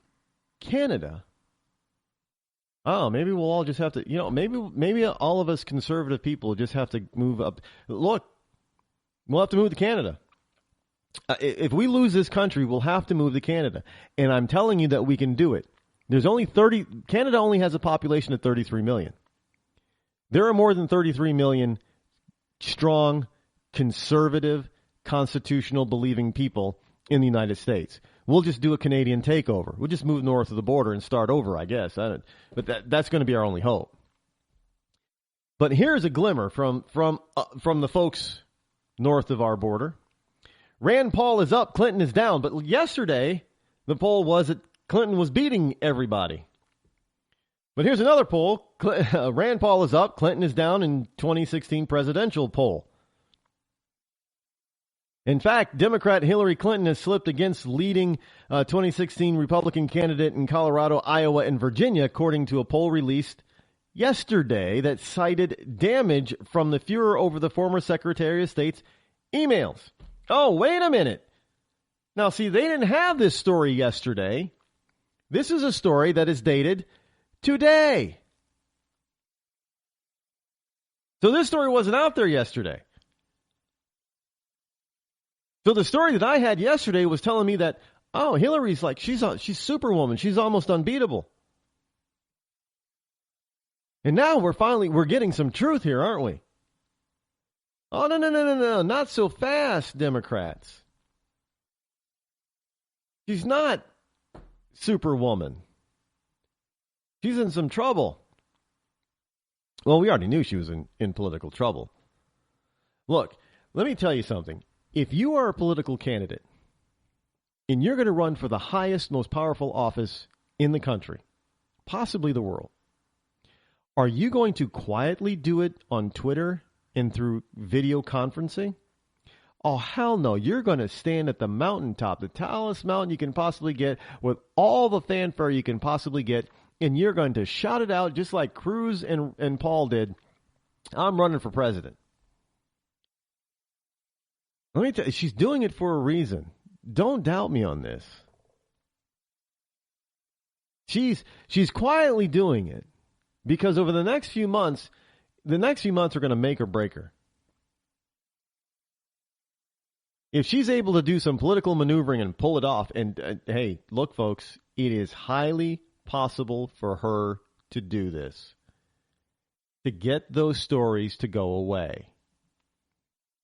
Canada. Oh, maybe we'll all just have to, maybe all of us conservative people just have to move up. Look, we'll have to move to Canada. If we lose this country, we'll have to move to Canada. And I'm telling you that we can do it. Canada only has a population of 33 million. There are more than 33 million strong, conservative, constitutional believing people in the United States. We'll just do a Canadian takeover. We'll just move north of the border and start over, I guess. But that's going to be our only hope. But here's a glimmer from the folks north of our border. Rand Paul is up, Clinton is down. But yesterday, the poll was that Clinton was beating everybody. But here's another poll. Rand Paul is up, Clinton is down in 2016 presidential poll. In fact, Democrat Hillary Clinton has slipped against leading 2016 Republican candidate in Colorado, Iowa, and Virginia, according to a poll released yesterday that cited damage from the furor over the former Secretary of State's emails. Oh, wait a minute. Now, see, they didn't have this story yesterday. This is a story that is dated today. So this story wasn't out there yesterday. So the story that I had yesterday was telling me that, oh, Hillary's like, she's Superwoman. She's almost unbeatable. And now we're getting some truth here, aren't we? Oh, no, not so fast, Democrats. She's not Superwoman. She's in some trouble. Well, we already knew she was in political trouble. Look, let me tell you something. If you are a political candidate and you're going to run for the highest, most powerful office in the country, possibly the world, are you going to quietly do it on Twitter and through video conferencing? Oh, hell no. You're going to stand at the mountaintop, the tallest mountain you can possibly get, with all the fanfare you can possibly get, and you're going to shout it out just like Cruz and Paul did. I'm running for president. Let me tell you, she's doing it for a reason. Don't doubt me on this. She's quietly doing it because over the next few months are going to make or break her. If she's able to do some political maneuvering and pull it off, and hey, look, folks, it is highly possible for her to do this, to get those stories to go away,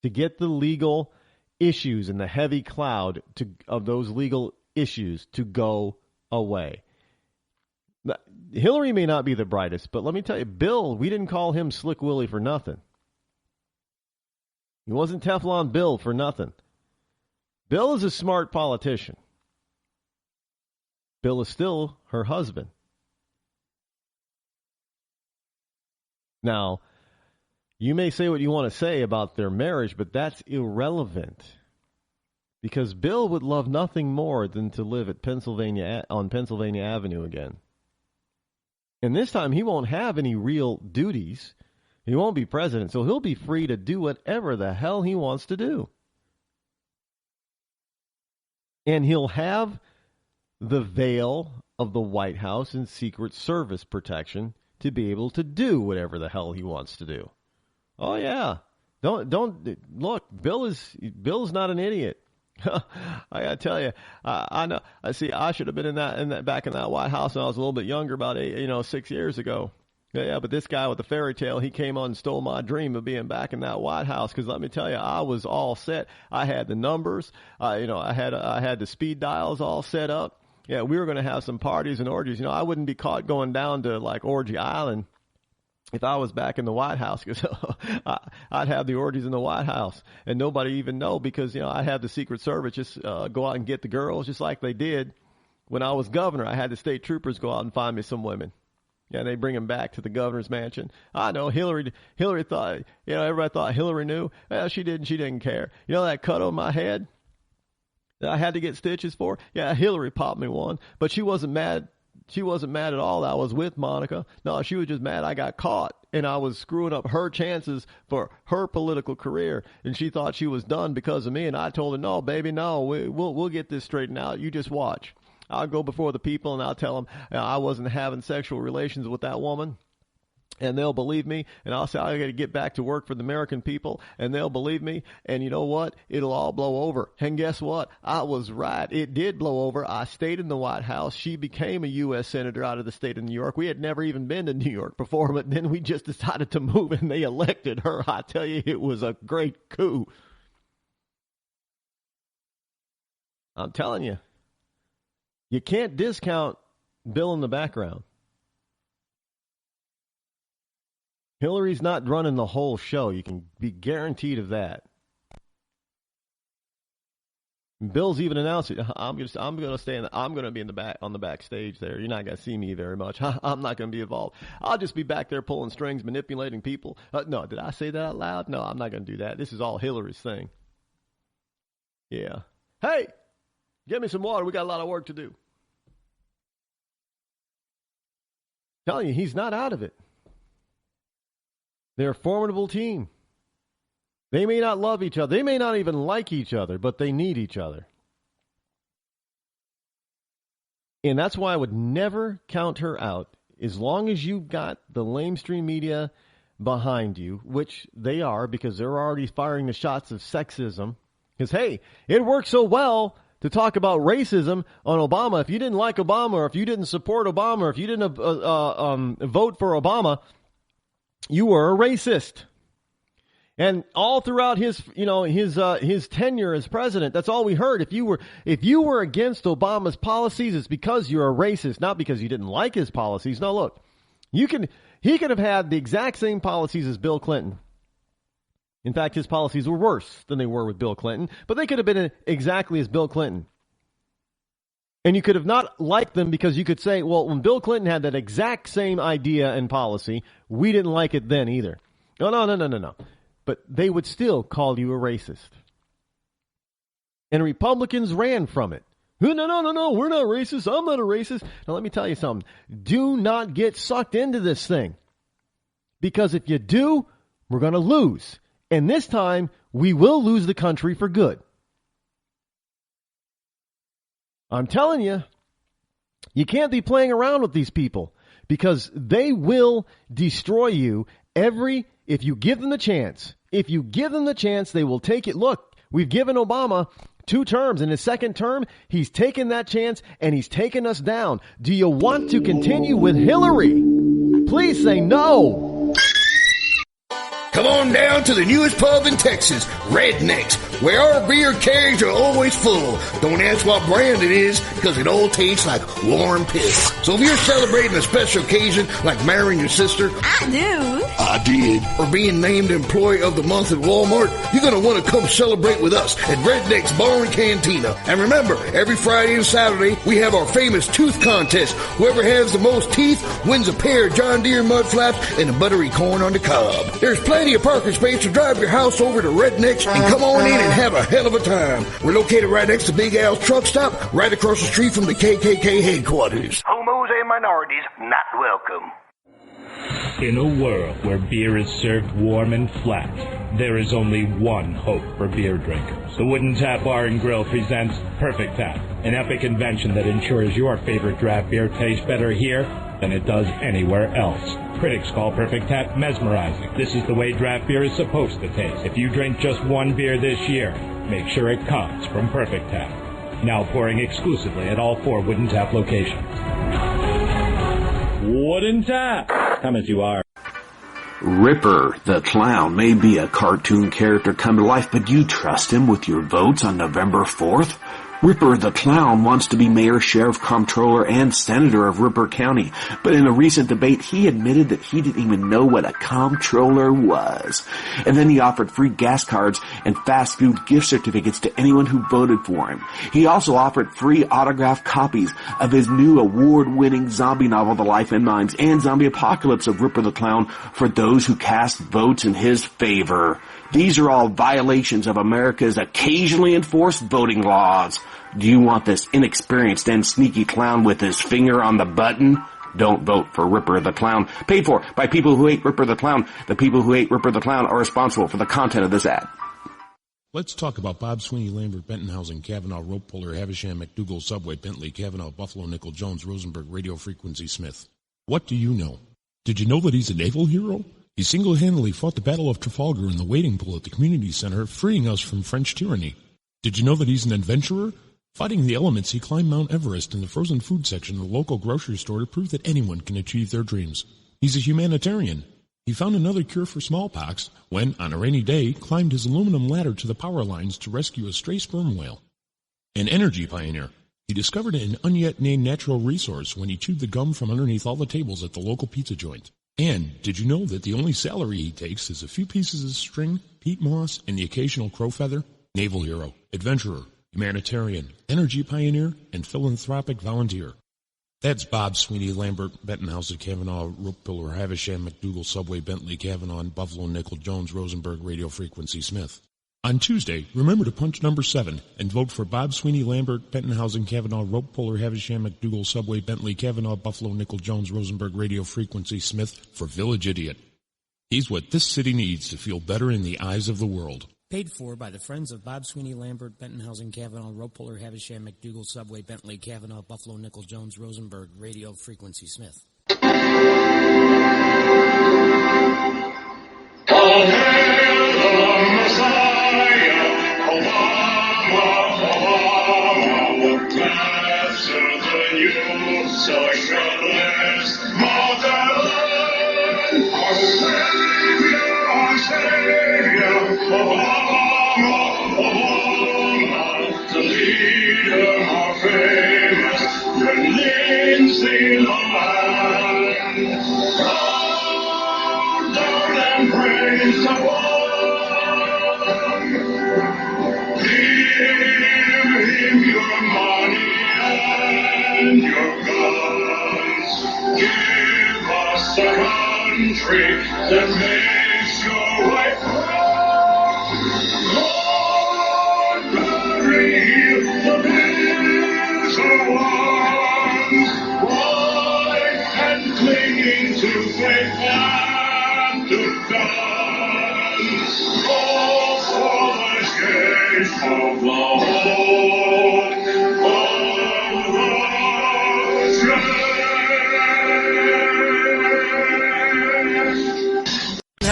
to get the legal issues and the heavy cloud of those legal issues to go away. Hillary may not be the brightest, but let me tell you, Bill, we didn't call him Slick Willie for nothing. He wasn't Teflon Bill for nothing. Bill is a smart politician. Bill is still her husband. Now, you may say what you want to say about their marriage, but that's irrelevant. Because Bill would love nothing more than to live on Pennsylvania Avenue again. And this time he won't have any real duties. He won't be president, so he'll be free to do whatever the hell he wants to do. And he'll have the veil of the White House and Secret Service protection to be able to do whatever the hell he wants to do. Oh yeah. Don't look, Bill's not an idiot. I gotta tell you, I know. I see. I should have been back in that White House when I was a little bit younger, about 6 years ago. Yeah, but this guy with the fairy tale, he came on and stole my dream of being back in that White House. Because let me tell you, I was all set. I had the numbers. I had the speed dials all set up. Yeah, we were going to have some parties and orgies. I wouldn't be caught going down to like Orgy Island if I was back in the White House, because I'd have the orgies in the White House and nobody even know, because, I'd have the Secret Service just go out and get the girls, just like they did when I was governor. I had the state troopers go out and find me some women. Yeah, they bring them back to the governor's mansion. I know Hillary thought, everybody thought Hillary knew. Well, she didn't. She didn't care. That cut on my head that I had to get stitches for? Yeah, Hillary popped me one, but she wasn't mad. She wasn't mad at all that I was with Monica. No, she was just mad I got caught and I was screwing up her chances for her political career. And she thought she was done because of me. And I told her, no, baby, no, we'll get this straightened out. You just watch. I'll go before the people and I'll tell them I wasn't having sexual relations with that woman. And they'll believe me, and I'll say I got to get back to work for the American people, and they'll believe me, and you know what? It'll all blow over. And guess what? I was right. It did blow over. I stayed in the White House. She became a U.S. Senator out of the state of New York. We had never even been to New York before, but then we just decided to move, and they elected her. I tell you, it was a great coup. I'm telling you, you can't discount Bill in the background. Hillary's not running the whole show. You can be guaranteed of that. Bill's even announced it. I'm going to be in the back, on the backstage there. You're not going to see me very much. I'm not going to be involved. I'll just be back there pulling strings, manipulating people. No, did I say that out loud? No, I'm not going to do that. This is all Hillary's thing. Yeah. Hey, get me some water. We got a lot of work to do. I'm telling you, he's not out of it. They're a formidable team. They may not love each other. They may not even like each other, but they need each other. And that's why I would never count her out. As long as you've got the lamestream media behind you, which they are, because they're already firing the shots of sexism. Because, hey, it worked so well to talk about racism on Obama. If you didn't like Obama, or if you didn't support Obama, or if you didn't vote for Obama, you were a racist. And all throughout his tenure as president, that's all we heard. If you were against Obama's policies, it's because you're a racist, not because you didn't like his policies. No, look, he could have had the exact same policies as Bill Clinton. In fact, his policies were worse than they were with Bill Clinton, but they could have been exactly as Bill Clinton. And you could have not liked them because you could say, well, when Bill Clinton had that exact same idea and policy, we didn't like it then either. No. But they would still call you a racist. And Republicans ran from it. No, we're not racist. I'm not a racist. Now, let me tell you something. Do not get sucked into this thing. Because if you do, we're going to lose. And this time, we will lose the country for good. I'm telling you, you can't be playing around with these people because they will destroy you if you give them the chance. If you give them the chance, they will take it. Look, we've given Obama 2 terms. In his second term, he's taken that chance and he's taken us down. Do you want to continue with Hillary? Please say no. Come on down to the newest pub in Texas, Rednecks, where our beer kegs are always full. Don't ask what brand it is, because it all tastes like warm piss. So if you're celebrating a special occasion, like marrying your sister, I do. I did, or being named Employee of the Month at Walmart, you're going to want to come celebrate with us at Redneck's Bar and Cantina. And remember, every Friday and Saturday, we have our famous tooth contest. Whoever has the most teeth wins a pair of John Deere mud flaps and a buttery corn on the cob. There's plenty of parking space to drive your house over to Redneck's and come on in and have a hell of a time. We're located right next to Big Al's truck stop, right across the street from the KKK headquarters. Homos and minorities not welcome. In a world where beer is served warm and flat, there is only one hope for beer drinkers. The Wooden Tap Bar and Grill presents Perfect Tap, an epic invention that ensures your favorite draft beer tastes better here than it does anywhere else. Critics call Perfect Tap mesmerizing. This is the way draft beer is supposed to taste. If you drink just one beer this year, make sure it comes from Perfect Tap. Now pouring exclusively at all 4 Wooden Tap locations. Wooden Tap! Come as you are. Ripper the Clown may be a cartoon character come to life, but you trust him with your votes on November 4th? Ripper the Clown wants to be mayor, sheriff, comptroller, and senator of Ripper County, but in a recent debate, he admitted that he didn't even know what a comptroller was. And then he offered free gas cards and fast food gift certificates to anyone who voted for him. He also offered free autographed copies of his new award-winning zombie novel, The Life and Minds, and Zombie Apocalypse of Ripper the Clown for those who cast votes in his favor. These are all violations of America's occasionally enforced voting laws. Do you want this inexperienced and sneaky clown with his finger on the button? Don't vote for Ripper the Clown. Paid for by people who hate Ripper the Clown. The people who hate Ripper the Clown are responsible for the content of this ad. Let's talk about Bob Sweeney, Lambert, Bentonhausen, Kavanaugh, Rope Puller, Havisham, McDougal, Subway, Bentley, Kavanaugh, Buffalo, Nickel, Jones, Rosenberg, Radio Frequency, Smith. What do you know? Did you know that he's a naval hero? He single-handedly fought the Battle of Trafalgar in the wading pool at the community center, freeing us from French tyranny. Did you know that he's an adventurer? Fighting the elements, he climbed Mount Everest in the frozen food section of the local grocery store to prove that anyone can achieve their dreams. He's a humanitarian. He found another cure for smallpox when, on a rainy day, climbed his aluminum ladder to the power lines to rescue a stray sperm whale. An energy pioneer. He discovered an unyet-named natural resource when he chewed the gum from underneath all the tables at the local pizza joint. And did you know that the only salary he takes is a few pieces of string, peat moss, and the occasional crow feather? Naval hero, adventurer, humanitarian, energy pioneer, and philanthropic volunteer. That's Bob Sweeney, Lambert, Bentonhausen, Kavanaugh, Rope Puller, Havisham, McDougal, Subway, Bentley, Kavanaugh, and Buffalo, Nickel, Jones, Rosenberg, Radio Frequency, Smith. On Tuesday, remember to punch number 7 and vote for Bob Sweeney, Lambert, Bentonhausen, Kavanaugh, Rope Puller, Havisham, McDougal, Subway, Bentley, Kavanaugh, Buffalo, Nickel, Jones, Rosenberg, Radio Frequency, Smith for Village Idiot. He's what this city needs to feel better in the eyes of the world. Paid for by the Friends of Bob Sweeney, Lambert, Bentonhausen, Kavanaugh, Rope Puller, Havisham, McDougal, Subway, Bentley, Kavanaugh, Buffalo, Nickel, Jones, Rosenberg, Radio Frequency, Smith. All hail the Messiah, Obama, blessed the youth, socialist motherland, our Savior, Obama, the leader of famous, the Lindsay Lohan. And praise the one. Give him your money and your guns. Give us a country that makes your wife proud. Lord, bury the bitter ones, white and clinging to faith. To dance, all for the change of the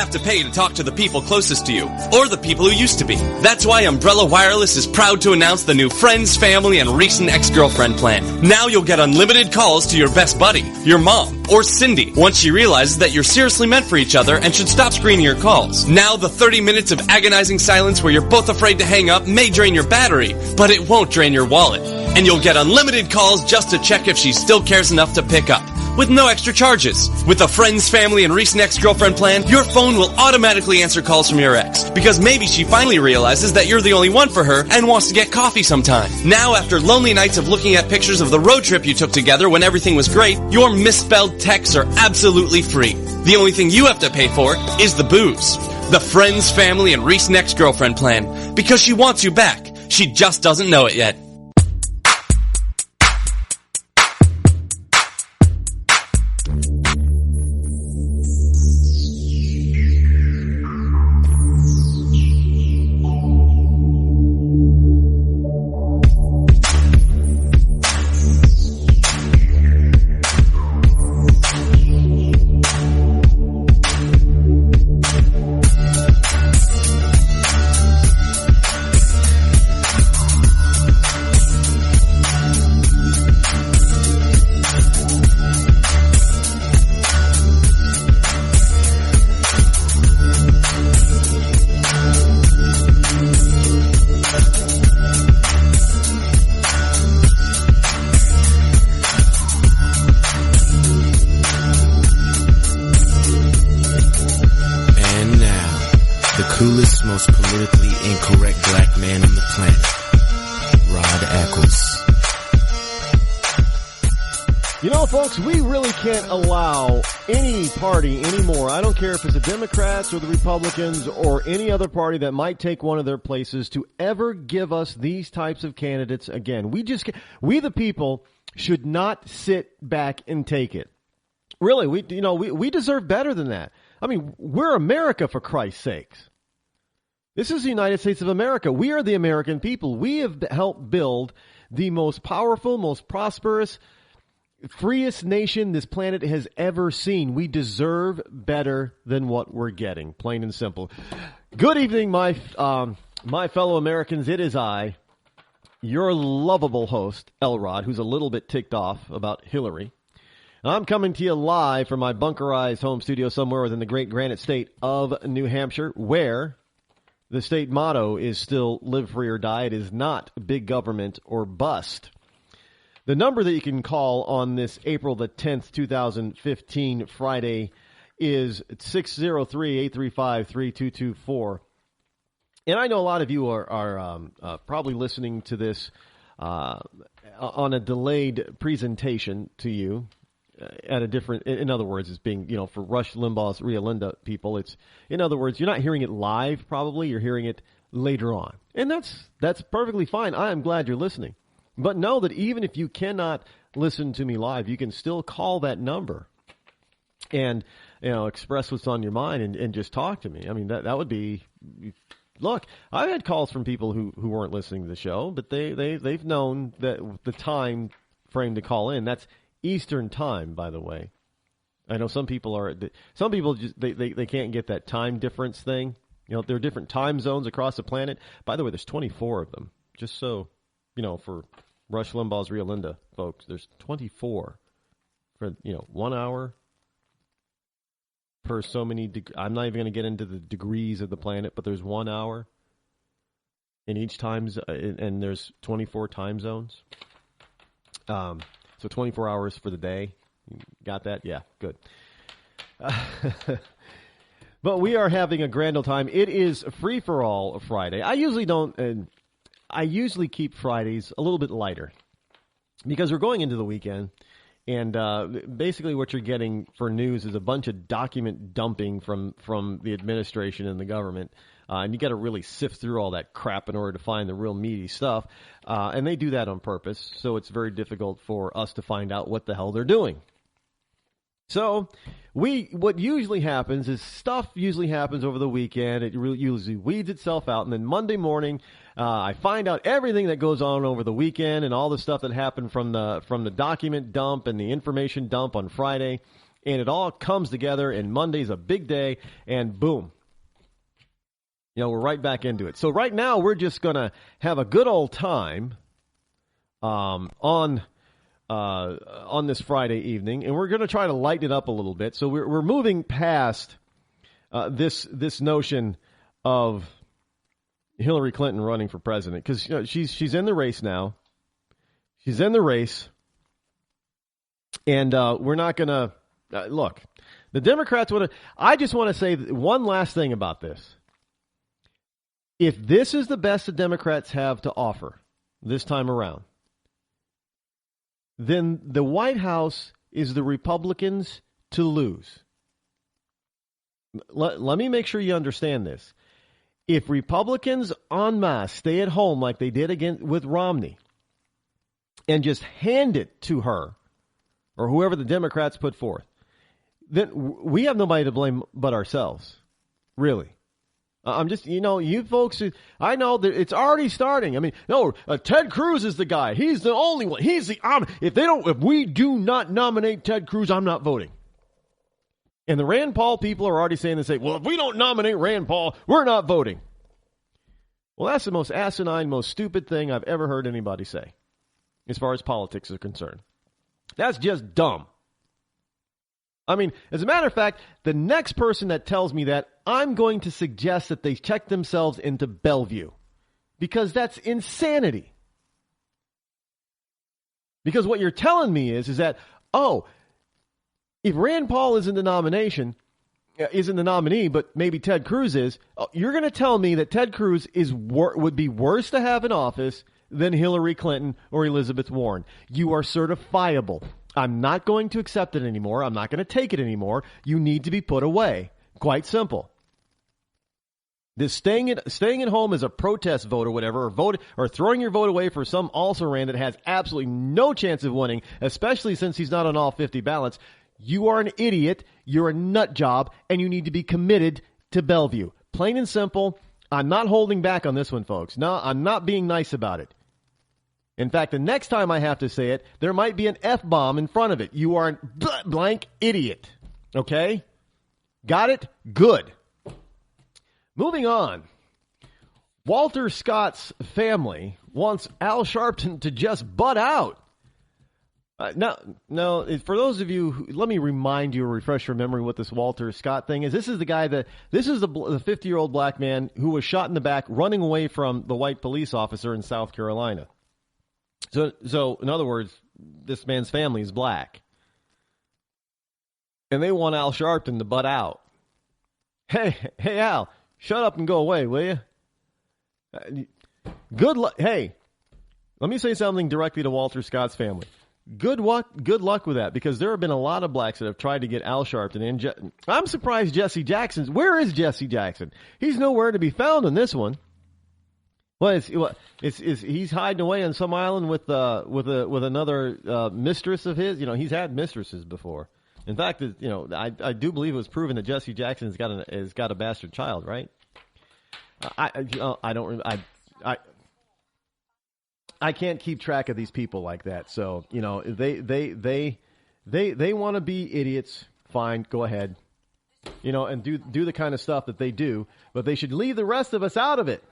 have to pay to talk to the people closest to you, or the people who used to be. That's why Umbrella Wireless is proud to announce the new Friends, Family, and Recent Ex-Girlfriend plan. Now you'll get unlimited calls to your best buddy, your mom, or Cindy, once she realizes that you're seriously meant for each other and should stop screening your calls. Now the 30 minutes of agonizing silence where you're both afraid to hang up may drain your battery, but it won't drain your wallet. And you'll get unlimited calls just to check if she still cares enough to pick up, with no extra charges. With the Friends, Family, and Recent Ex-Girlfriend plan, your phone will automatically answer calls from your ex, because maybe she finally realizes that you're the only one for her and wants to get coffee sometime. Now, after lonely nights of looking at pictures of the road trip you took together when everything was great, your misspelled texts are absolutely free. The only thing you have to pay for is the booze. The Friends, Family, and Recent Ex-Girlfriend plan, because she wants you back. She just doesn't know it yet. politically incorrect black man on the planet, Rod Eccles. You know, folks, we really can't allow any party anymore. I don't care if it's the Democrats or the Republicans or any other party that might take one of their places to ever give us these types of candidates again. We the people should not sit back and take it. Really, we deserve better than that. I mean, we're America, for Christ's sakes. This is the United States of America. We are the American people. We have helped build the most powerful, most prosperous, freest nation this planet has ever seen. We deserve better than what we're getting, plain and simple. Good evening, my fellow Americans. It is I, your lovable host, Elrod, who's a little bit ticked off about Hillary. I'm coming to you live from my bunkerized home studio somewhere within the great granite state of New Hampshire, where the state motto is still live free or die. It is not big government or bust. The number that you can call on this April the 10th, 2015, Friday, is 603-835-3224. And I know a lot of you are probably listening to this on a delayed presentation to you at a different, in other words, it's being, for Rush Limbaugh's Ria Linda people, it's, in other words, you're not hearing it live probably, you're hearing it later on. And that's perfectly fine. I am glad you're listening. But know that even if you cannot listen to me live, you can still call that number and, express what's on your mind and just talk to me. I mean, that would be, look, I've had calls from people who weren't listening to the show, but they've known that the time frame to call in, that's Eastern time, by the way. I know some people just, they can't get that time difference thing. There are different time zones across the planet. By the way, there's 24 of them, just so, for Rush Limbaugh's Ria Linda, folks, there's 24 for, 1 hour per so many. I'm not even going to get into the degrees of the planet, but there's 1 hour in each time, and there's 24 time zones. So 24 hours for the day. Got that? Yeah, good. But we are having a grand old time. It is Free for All Friday. I usually keep Fridays a little bit lighter because we're going into the weekend, and basically what you're getting for news is a bunch of document dumping from the administration and the government, and you got to really sift through all that crap in order to find the real meaty stuff, and they do that on purpose, so it's very difficult for us to find out what the hell they're doing. So what usually happens is stuff usually happens over the weekend. It usually weeds itself out, and then Monday morning, I find out everything that goes on over the weekend and all the stuff that happened from the document dump and the information dump on Friday, and it all comes together. And Monday's a big day, and boom, we're right back into it. So right now we're just gonna have a good old time on this Friday evening, and we're going to try to lighten it up a little bit. So we're moving past this notion of Hillary Clinton running for president, because she's in the race now. She's in the race, and we're not going to look. The Democrats want to. I just want to say one last thing about this. If this is the best the Democrats have to offer this time around, then the White House is the Republicans to lose. Let me make sure you understand this. If Republicans en masse stay at home like they did again with Romney and just hand it to her or whoever the Democrats put forth, then we have nobody to blame but ourselves, really. I'm just, you folks, I know that it's already starting. I mean, no, Ted Cruz is the guy. He's the only one. If we do not nominate Ted Cruz, I'm not voting. And the Rand Paul people are already saying well, if we don't nominate Rand Paul, we're not voting. Well, that's the most asinine, most stupid thing I've ever heard anybody say, as far as politics are concerned. That's just dumb. I mean, as a matter of fact, the next person that tells me that, I'm going to suggest that they check themselves into Bellevue, because that's insanity. Because what you're telling me is that, if Rand Paul is in the nomination, isn't the nominee, but maybe Ted Cruz is. You're going to tell me that Ted Cruz would be worse to have in office than Hillary Clinton or Elizabeth Warren. You are certifiable. I'm not going to accept it anymore. I'm not going to take it anymore. You need to be put away. Quite simple. This staying at home as a protest vote or whatever, or throwing your vote away for some also-ran that has absolutely no chance of winning, especially since he's not on all 50 ballots. You are an idiot, you're a nut job, and you need to be committed to Bellevue. Plain and simple. I'm not holding back on this one, folks. No, I'm not being nice about it. In fact, the next time I have to say it, there might be an F-bomb in front of it. You are a blank idiot. Okay? Got it? Good. Moving on. Walter Scott's family wants Al Sharpton to just butt out. No, for those of you, let me remind you or refresh your memory what this Walter Scott thing is. This is the 50-year-old black man who was shot in the back running away from the white police officer in South Carolina. So in other words, this man's family is black. And they want Al Sharpton to butt out. Hey, Al, shut up and go away, will you? Good luck. Hey, let me say something directly to Walter Scott's family. Good luck with that, because there have been a lot of blacks that have tried to get Al Sharpton in. I'm surprised Jesse Jackson's. Where is Jesse Jackson? He's nowhere to be found in this one. Well, he's hiding away on some island with another mistress of his. You know, he's had mistresses before. In fact, I do believe it was proven that Jesse Jackson has got a bastard child, right? I can't keep track of these people like that. So, they want to be idiots. Fine, go ahead. And do the kind of stuff that they do, but they should leave the rest of us out of it,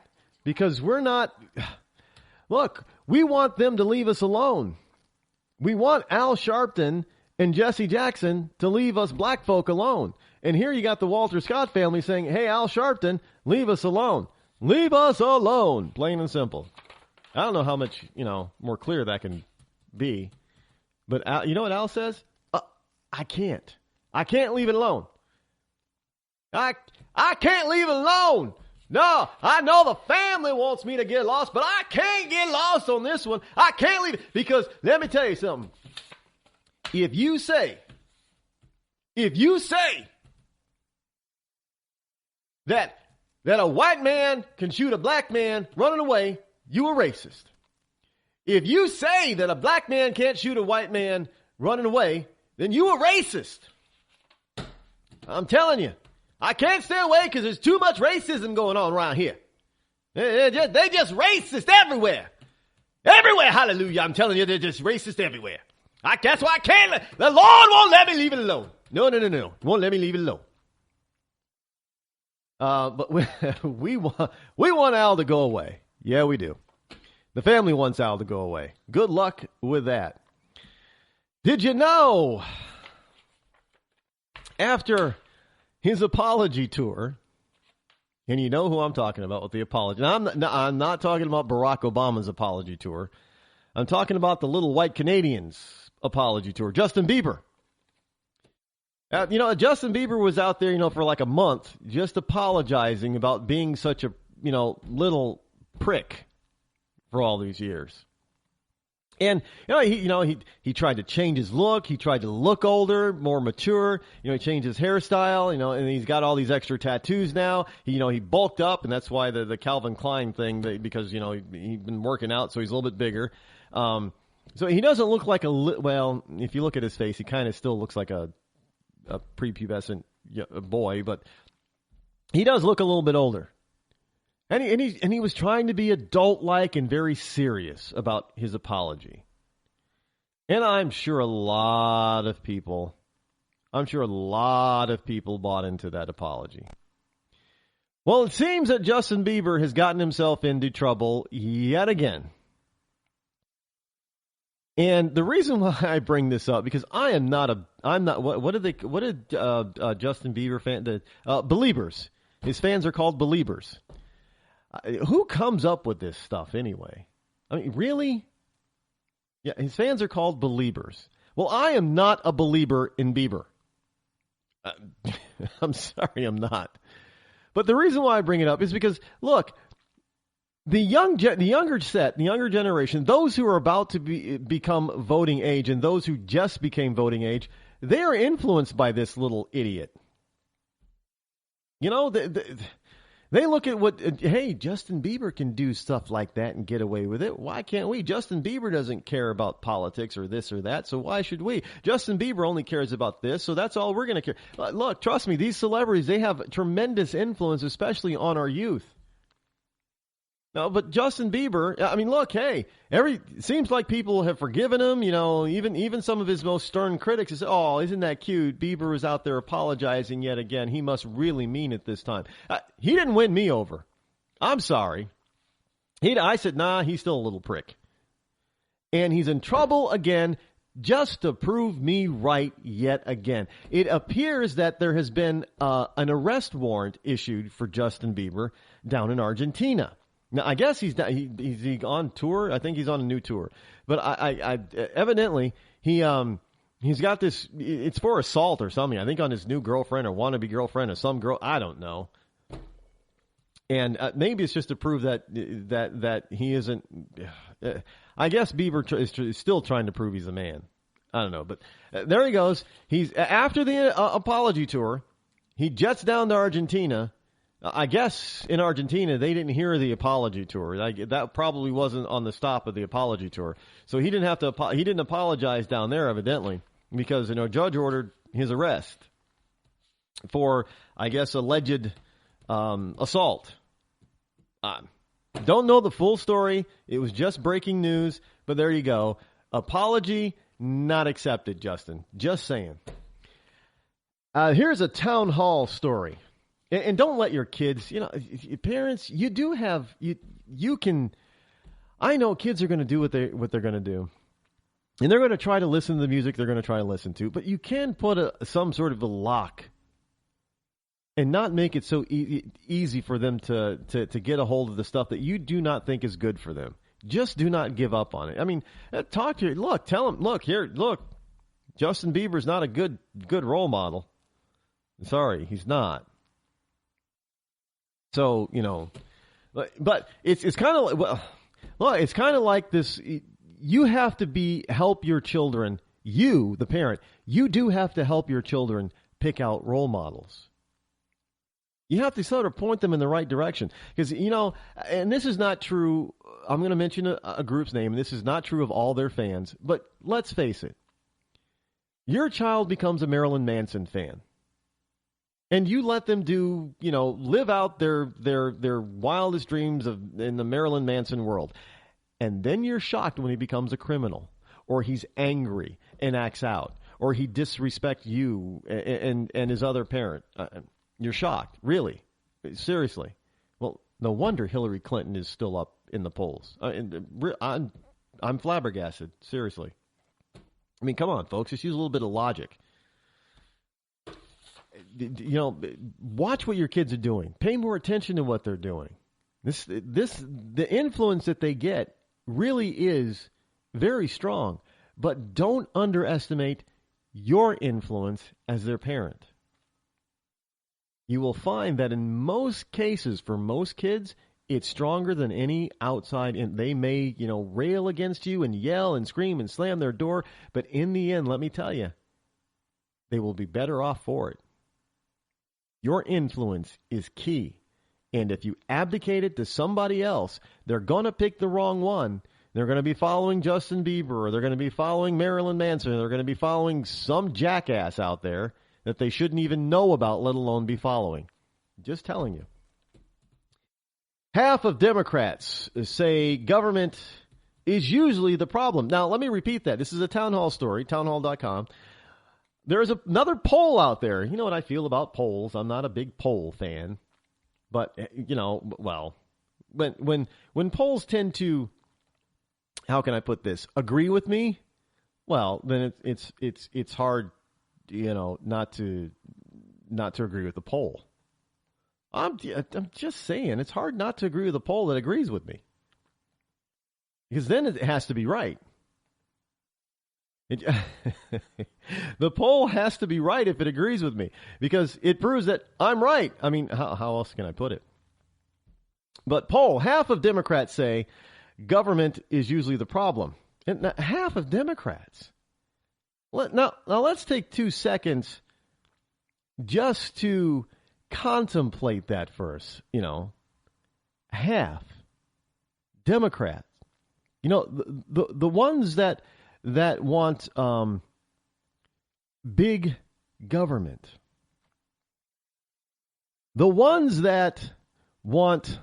because we're not. Look, we want them to leave us alone. We want Al Sharpton and Jesse Jackson to leave us black folk alone. And here you got the Walter Scott family saying, "Hey, Al Sharpton, leave us alone. Leave us alone." Plain and simple. I don't know how much, more clear that can be. But Al, you know what Al says? I can't. I can't leave it alone. I can't leave it alone. No, I know the family wants me to get lost, but I can't get lost on this one. I can't leave it, because let me tell you something. If you say that a white man can shoot a black man running away, you a racist. If you say that a black man can't shoot a white man running away, then you a racist. I'm telling you. I can't stay away because there's too much racism going on around here. They just racist everywhere. Everywhere, hallelujah. I'm telling you, they're just racist everywhere. That's why I can't. The Lord won't let me leave it alone. No. Won't let me leave it alone. But we want Al to go away. Yeah, we do. The family wants Al to go away. Good luck with that. Did you know, after his apology tour, and you know who I'm talking about with the apology. Now, I'm not talking about Barack Obama's apology tour. I'm talking about the little white Canadians apology tour. Justin Bieber. Justin Bieber was out there, for like a month, just apologizing about being such a, little prick for all these years. And, he tried to change his look. He tried to look older, more mature. He changed his hairstyle, and he's got all these extra tattoos now. He bulked up, and that's why the Calvin Klein thing, because, he's been working out, so he's a little bit bigger. So he doesn't look like well, if you look at his face, he kind of still looks like a prepubescent boy, but he does look a little bit older. And he was trying to be adult-like and very serious about his apology. And I'm sure a lot of people bought into that apology. Well, it seems that Justin Bieber has gotten himself into trouble yet again. And the reason why I bring this up, because I'm not what did Justin Bieber Beliebers. His fans are called Beliebers. Who comes up with this stuff anyway? I mean, really? Yeah, his fans are called Beliebers. Well, I am not a believer in Bieber. I'm sorry, I'm not. But the reason why I bring it up is because, look, the younger generation, those who are about to become voting age and those who just became voting age, they are influenced by this little idiot. You know, they look at hey, Justin Bieber can do stuff like that and get away with it. Why can't we? Justin Bieber doesn't care about politics or this or that, so why should we? Justin Bieber only cares about this, so that's all we're going to care. Look, trust me, these celebrities, they have tremendous influence, especially on our youth. No, but Justin Bieber, I mean, look, hey, seems like people have forgiven him. You know, even some of his most stern critics say, "Oh, isn't that cute? Bieber was out there apologizing yet again. He must really mean it this time." He didn't win me over. I'm sorry. I said, nah, he's still a little prick, and he's in trouble again, just to prove me right yet again. It appears that there has been an arrest warrant issued for Justin Bieber down in Argentina. Now, I guess he's on tour. I think he's on a new tour. But I evidently he's got this. It's for assault or something. I think on his new girlfriend or wannabe girlfriend or some girl. I don't know. And maybe it's just to prove that he isn't. I guess Bieber is still trying to prove he's a man. I don't know, but there he goes. He's after the apology tour. He jets down to Argentina. I guess in Argentina, they didn't hear the apology tour. That probably wasn't on the stop of the apology tour. So he didn't apologize down there, evidently, because, you know, judge ordered his arrest for, I guess, alleged assault. Don't know the full story. It was just breaking news, but there you go. Apology not accepted, Justin. Just saying. Here's a town hall story. And don't let your kids, you know, parents, you do have, you can, I know kids are going to do what they're going to do. And they're going to try to listen to the music they're going to try to listen to. But you can put some sort of a lock and not make it so easy for them to get a hold of the stuff that you do not think is good for them. Just do not give up on it. I mean, tell them, look, Justin Bieber's not a good role model. Sorry, he's not. So, you know, but it's kind of it's kind of like this. You have to help your children. You, the parent, you do have to help your children pick out role models. You have to sort of point them in the right direction because, you know, and this is not true. I'm going to mention a group's name. And this is not true of all their fans, but let's face it. Your child becomes a Marilyn Manson fan. And you let them live out their wildest dreams in the Marilyn Manson world. And then you're shocked when he becomes a criminal, or he's angry and acts out, or he disrespects you and his other parent. You're shocked, really, seriously. Well, no wonder Hillary Clinton is still up in the polls. I'm flabbergasted, seriously. I mean, come on, folks, just use a little bit of logic. You know, watch what your kids are doing. Pay more attention to what they're doing. The influence that they get really is very strong. But don't underestimate your influence as their parent. You will find that in most cases, for most kids, it's stronger than any outside. And they may, rail against you and yell and scream and slam their door. But in the end, let me tell you, they will be better off for it. Your influence is key. And if you abdicate it to somebody else, they're going to pick the wrong one. They're going to be following Justin Bieber, or they're going to be following Marilyn Manson, or they're going to be following some jackass out there that they shouldn't even know about, let alone be following. Just telling you. Half of Democrats say government is usually the problem. Now, let me repeat that. This is a town hall story, townhall.com. There's another poll out there. You know what I feel about polls. I'm not a big poll fan. But, when polls tend to, how can I put this, agree with me, well, then it's hard, not to agree with the poll. I'm just saying, it's hard not to agree with a poll that agrees with me. Because then it has to be right. The poll has to be right if it agrees with me, because it proves that I'm right. I mean, how else can I put it? But poll, half of Democrats say government is usually the problem. And half of Democrats. Now let's take 2 seconds just to contemplate that first. Half Democrats. The ones that want big government. The ones that want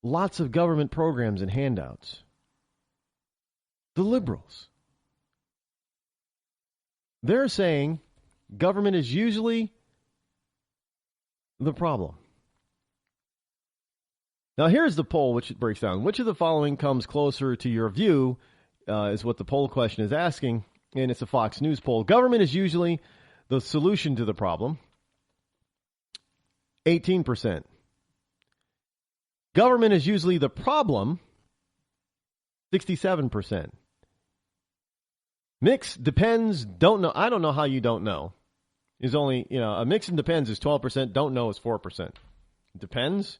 lots of government programs and handouts. The liberals. They're saying government is usually the problem. Now, here's the poll, which it breaks down. Which of the following comes closer to your view, is what the poll question is asking, and it's a Fox News poll. Government is usually the solution to the problem. 18%. Government is usually the problem. 67%. Mix, depends, don't know. I don't know how you don't know. Is only, a mix and depends is 12%. Don't know is 4%. Depends.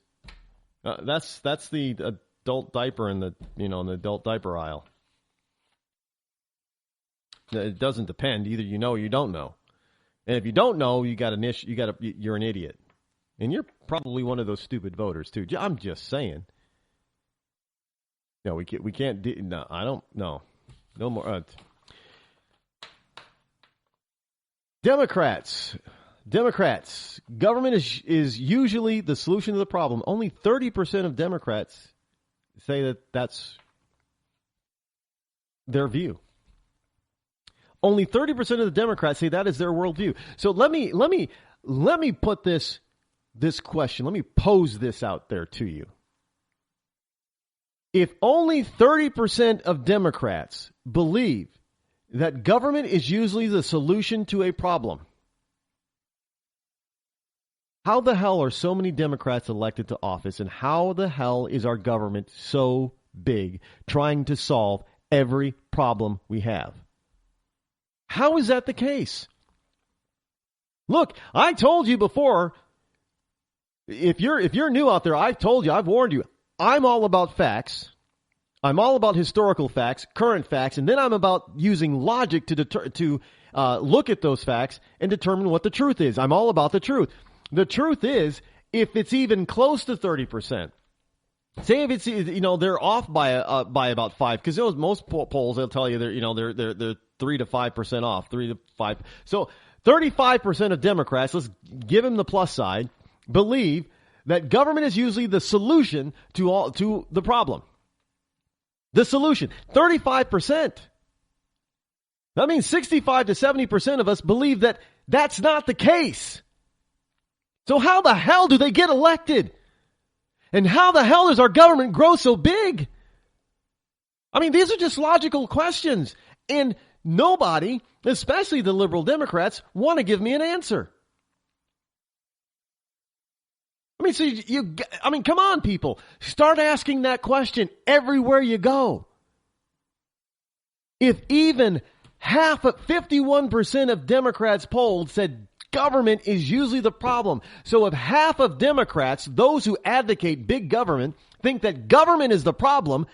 That's the adult diaper in the in the adult diaper aisle. It doesn't depend. Either you know or you don't know. And if you don't know, you're an idiot. And you're probably one of those stupid voters too. I'm just saying. No, we can't. No, I don't. No more. Democrats. Government is usually the solution to the problem. Only 30% of Democrats say that that's their view. Only 30% of the Democrats say that is their worldview. So let me put this question. Let me pose this out there to you. If only 30% of Democrats believe that government is usually the solution to a problem, how the hell are so many Democrats elected to office, and how the hell is our government so big, trying to solve every problem we have? How is that the case? Look, I told you before, if you're new out there, I've told you, I've warned you, I'm all about facts. I'm all about historical facts, current facts, and then I'm about using logic to look at those facts and determine what the truth is. I'm all about the truth. The truth is, if it's even close to 30%, say if it's they're off by about 5, because most polls they'll tell you they're 3 to 5% off, 3 to 5. So 35% of Democrats, let's give them the plus side, believe that government is usually the solution to the problem. The solution, 35%. That means 65 to 70% of us believe that that's not the case. So how the hell do they get elected? And how the hell does our government grow so big? I mean, these are just logical questions. And nobody, especially the liberal Democrats, want to give me an answer. I mean, come on, people. Start asking that question everywhere you go. If even 51% of Democrats polled said government is usually the problem. So if half of Democrats, those who advocate big government, think that government is the problem,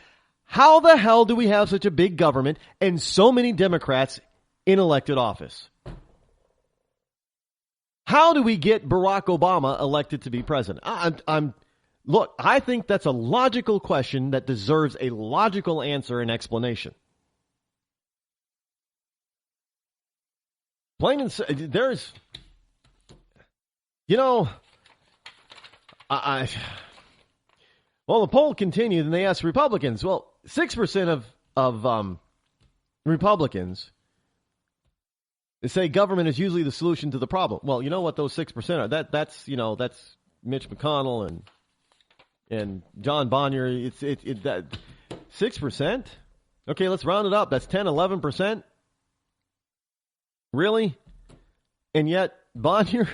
how the hell do we have such a big government and so many Democrats in elected office? How do we get Barack Obama elected to be president? Look, I think that's a logical question that deserves a logical answer and explanation. Plain and simple, there's, well, the poll continued and they asked Republicans. Well, 6% of Republicans, they say government is usually the solution to the problem. Well, you know what those 6% are? That's Mitch McConnell and John Bonnier. That 6%. Okay, let's round it up. That's 10, 11%. Really? And yet Bonnier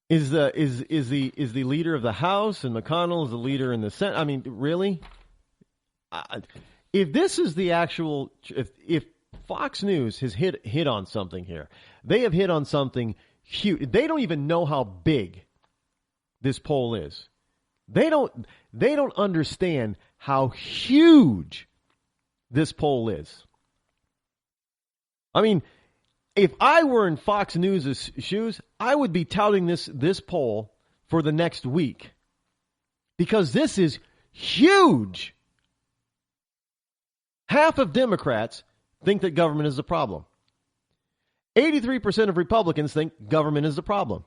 is the leader of the House and McConnell is the leader in the Senate. I mean, really? If this is the actual, if Fox News has hit on something here. They have hit on something huge. They don't even know how big this poll is. They don't understand how huge this poll is. I mean, if I were in Fox News' shoes, I would be touting this poll for the next week, because this is huge. Half of Democrats think that government is the problem. 83% of Republicans think government is the problem.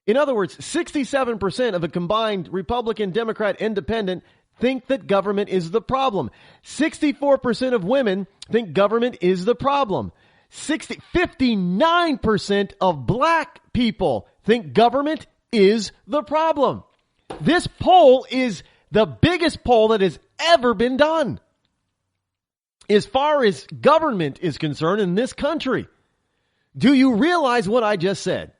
In other words, 67% of a combined Republican, Democrat, Independent think that government is the problem. 64% of women think government is the problem. 59% of black people think government is the problem. This poll is the biggest poll that has ever been done as far as government is concerned in this country. Do you realize what I just said?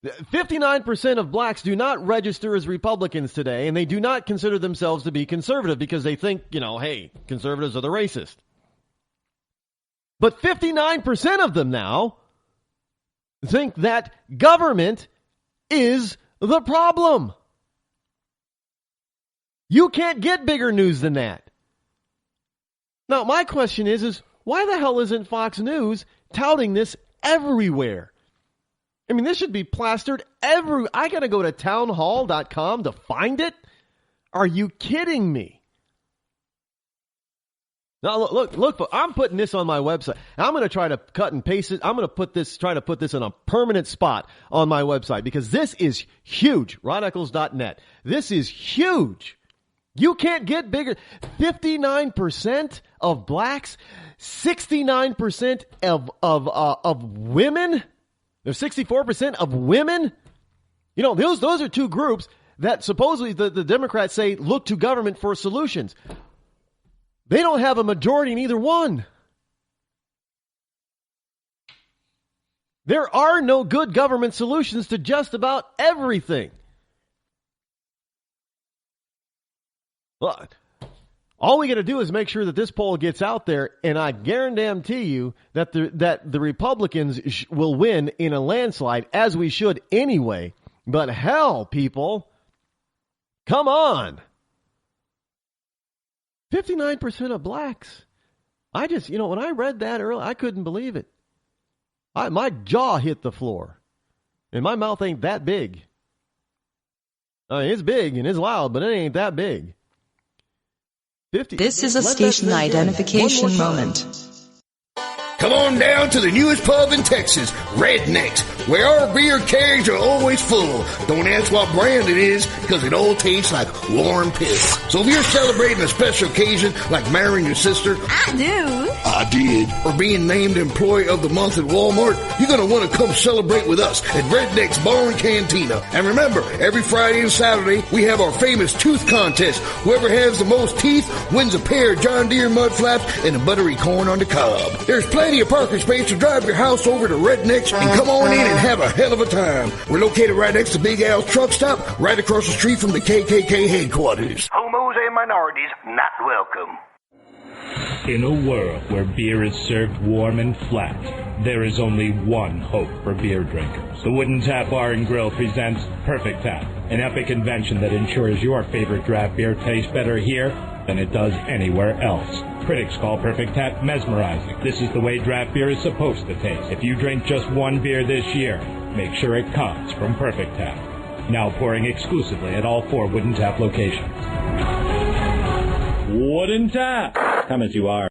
59% of blacks do not register as Republicans today, and they do not consider themselves to be conservative because they think, hey, conservatives are the racist. But 59% of them now think that government is the problem. You can't get bigger news than that. Now, my question is why the hell isn't Fox News touting this everywhere? I mean, this should be plastered I got to go to townhall.com to find it? Are you kidding me? Now, look, I'm putting this on my website. I'm going to try to cut and paste it. I'm going to try to put this in a permanent spot on my website, because this is huge. RodEccles.net. This is huge. You can't get bigger. 59% of blacks, 69% of women. There's 64% of women. Those are two groups that supposedly the Democrats say look to government for solutions. They don't have a majority in either one. There are no good government solutions to just about everything. Well, all we got to do is make sure that this poll gets out there, and I guarantee you that the Republicans will win in a landslide, as we should anyway. But hell, people, come on. 59% of blacks. I just, when I read that earlier, I couldn't believe it. My jaw hit the floor. And my mouth ain't that big. I mean, it's big and it's loud, but it ain't that big. This is a station identification moment. Come on down to the newest pub in Texas, Rednecks, where our beer kegs are always full. Don't ask what brand it is, because it all tastes like warm piss. So if you're celebrating a special occasion, like marrying your sister, I do. I did, or being named Employee of the Month at Walmart, you're going to want to come celebrate with us at Redneck's Bar and Cantina. And remember, every Friday and Saturday, we have our famous tooth contest. Whoever has the most teeth wins a pair of John Deere mud flaps and a buttery corn on the cob. There's plenty of parking space to drive your house over to Redneck's and come on in and have a hell of a time. We're located right next to Big Al's truck stop, right across the street from the KKK headquarters. Homos and minorities not welcome. In a world where beer is served warm and flat, there is only one hope for beer drinkers. The Wooden Tap Bar and Grill presents Perfect Tap, an epic invention that ensures your favorite draft beer tastes better here than it does anywhere else. Critics call Perfect Tap mesmerizing. This is the way draft beer is supposed to taste. If you drink just one beer this year, make sure it comes from Perfect Tap. Now pouring exclusively at all 4 Wooden Tap locations. Wooden Tap! Come as you are.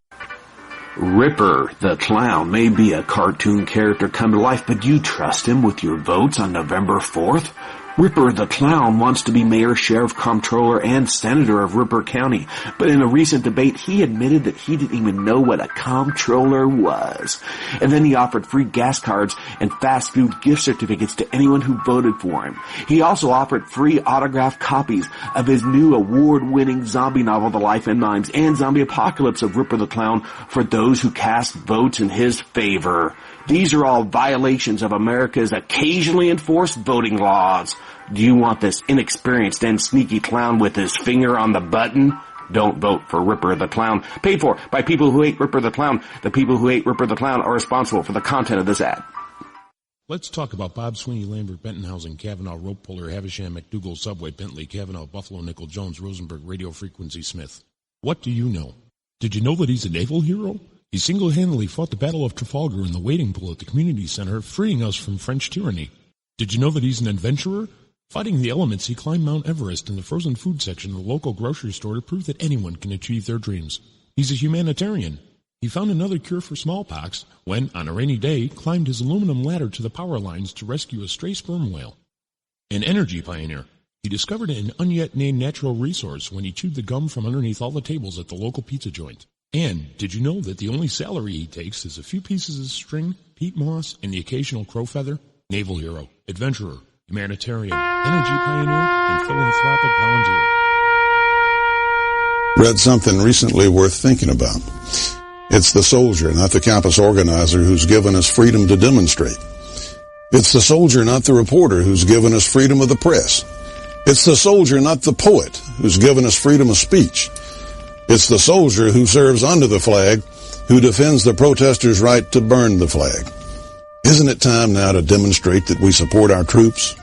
Ripper the Clown may be a cartoon character come to life, but you trust him with your votes on November 4th? Ripper the Clown wants to be mayor, sheriff, comptroller, and senator of Ripper County. But in a recent debate, he admitted that he didn't even know what a comptroller was. And then he offered free gas cards and fast food gift certificates to anyone who voted for him. He also offered free autographed copies of his new award-winning zombie novel, The Life and Minds, and Zombie Apocalypse of Ripper the Clown for those who cast votes in his favor. These are all violations of America's occasionally enforced voting laws. Do you want this inexperienced and sneaky clown with his finger on the button? Don't vote for Ripper the Clown. Paid for by people who hate Ripper the Clown. The people who hate Ripper the Clown are responsible for the content of this ad. Let's talk about Bob Sweeney, Lambert, Bentonhausen, Kavanaugh, Rope Puller, Havisham, McDougal, Subway, Bentley, Kavanaugh, Buffalo, Nickel, Jones, Rosenberg, Radio Frequency, Smith. What do you know? Did you know that he's a naval hero? He single-handedly fought the Battle of Trafalgar in the wading pool at the community center, freeing us from French tyranny. Did you know that he's an adventurer? Fighting the elements, he climbed Mount Everest in the frozen food section of the local grocery store to prove that anyone can achieve their dreams. He's a humanitarian. He found another cure for smallpox when, on a rainy day, climbed his aluminum ladder to the power lines to rescue a stray sperm whale. An energy pioneer. He discovered an unyet-named natural resource when he chewed the gum from underneath all the tables at the local pizza joint. And did you know that the only salary he takes is a few pieces of string, peat moss, and the occasional crow feather? Naval hero, adventurer, humanitarian, energy pioneer, and philanthropic volunteer. Read something recently worth thinking about. It's the soldier, not the campus organizer, who's given us freedom to demonstrate. It's the soldier, not the reporter, who's given us freedom of the press. It's the soldier, not the poet, who's given us freedom of speech. It's the soldier who serves under the flag, who defends the protesters' right to burn the flag. Isn't it time now to demonstrate that we support our troops?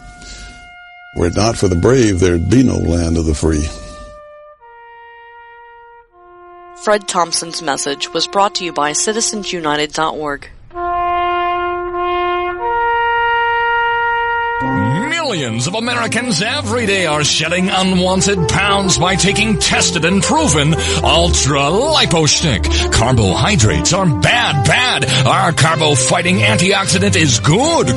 Were it not for the brave, there'd be no land of the free. Fred Thompson's message was brought to you by CitizensUnited.org. Millions of Americans every day are shedding unwanted pounds by taking tested and proven ultra-lipostick. Carbohydrates are bad. Our carbo-fighting antioxidant is good.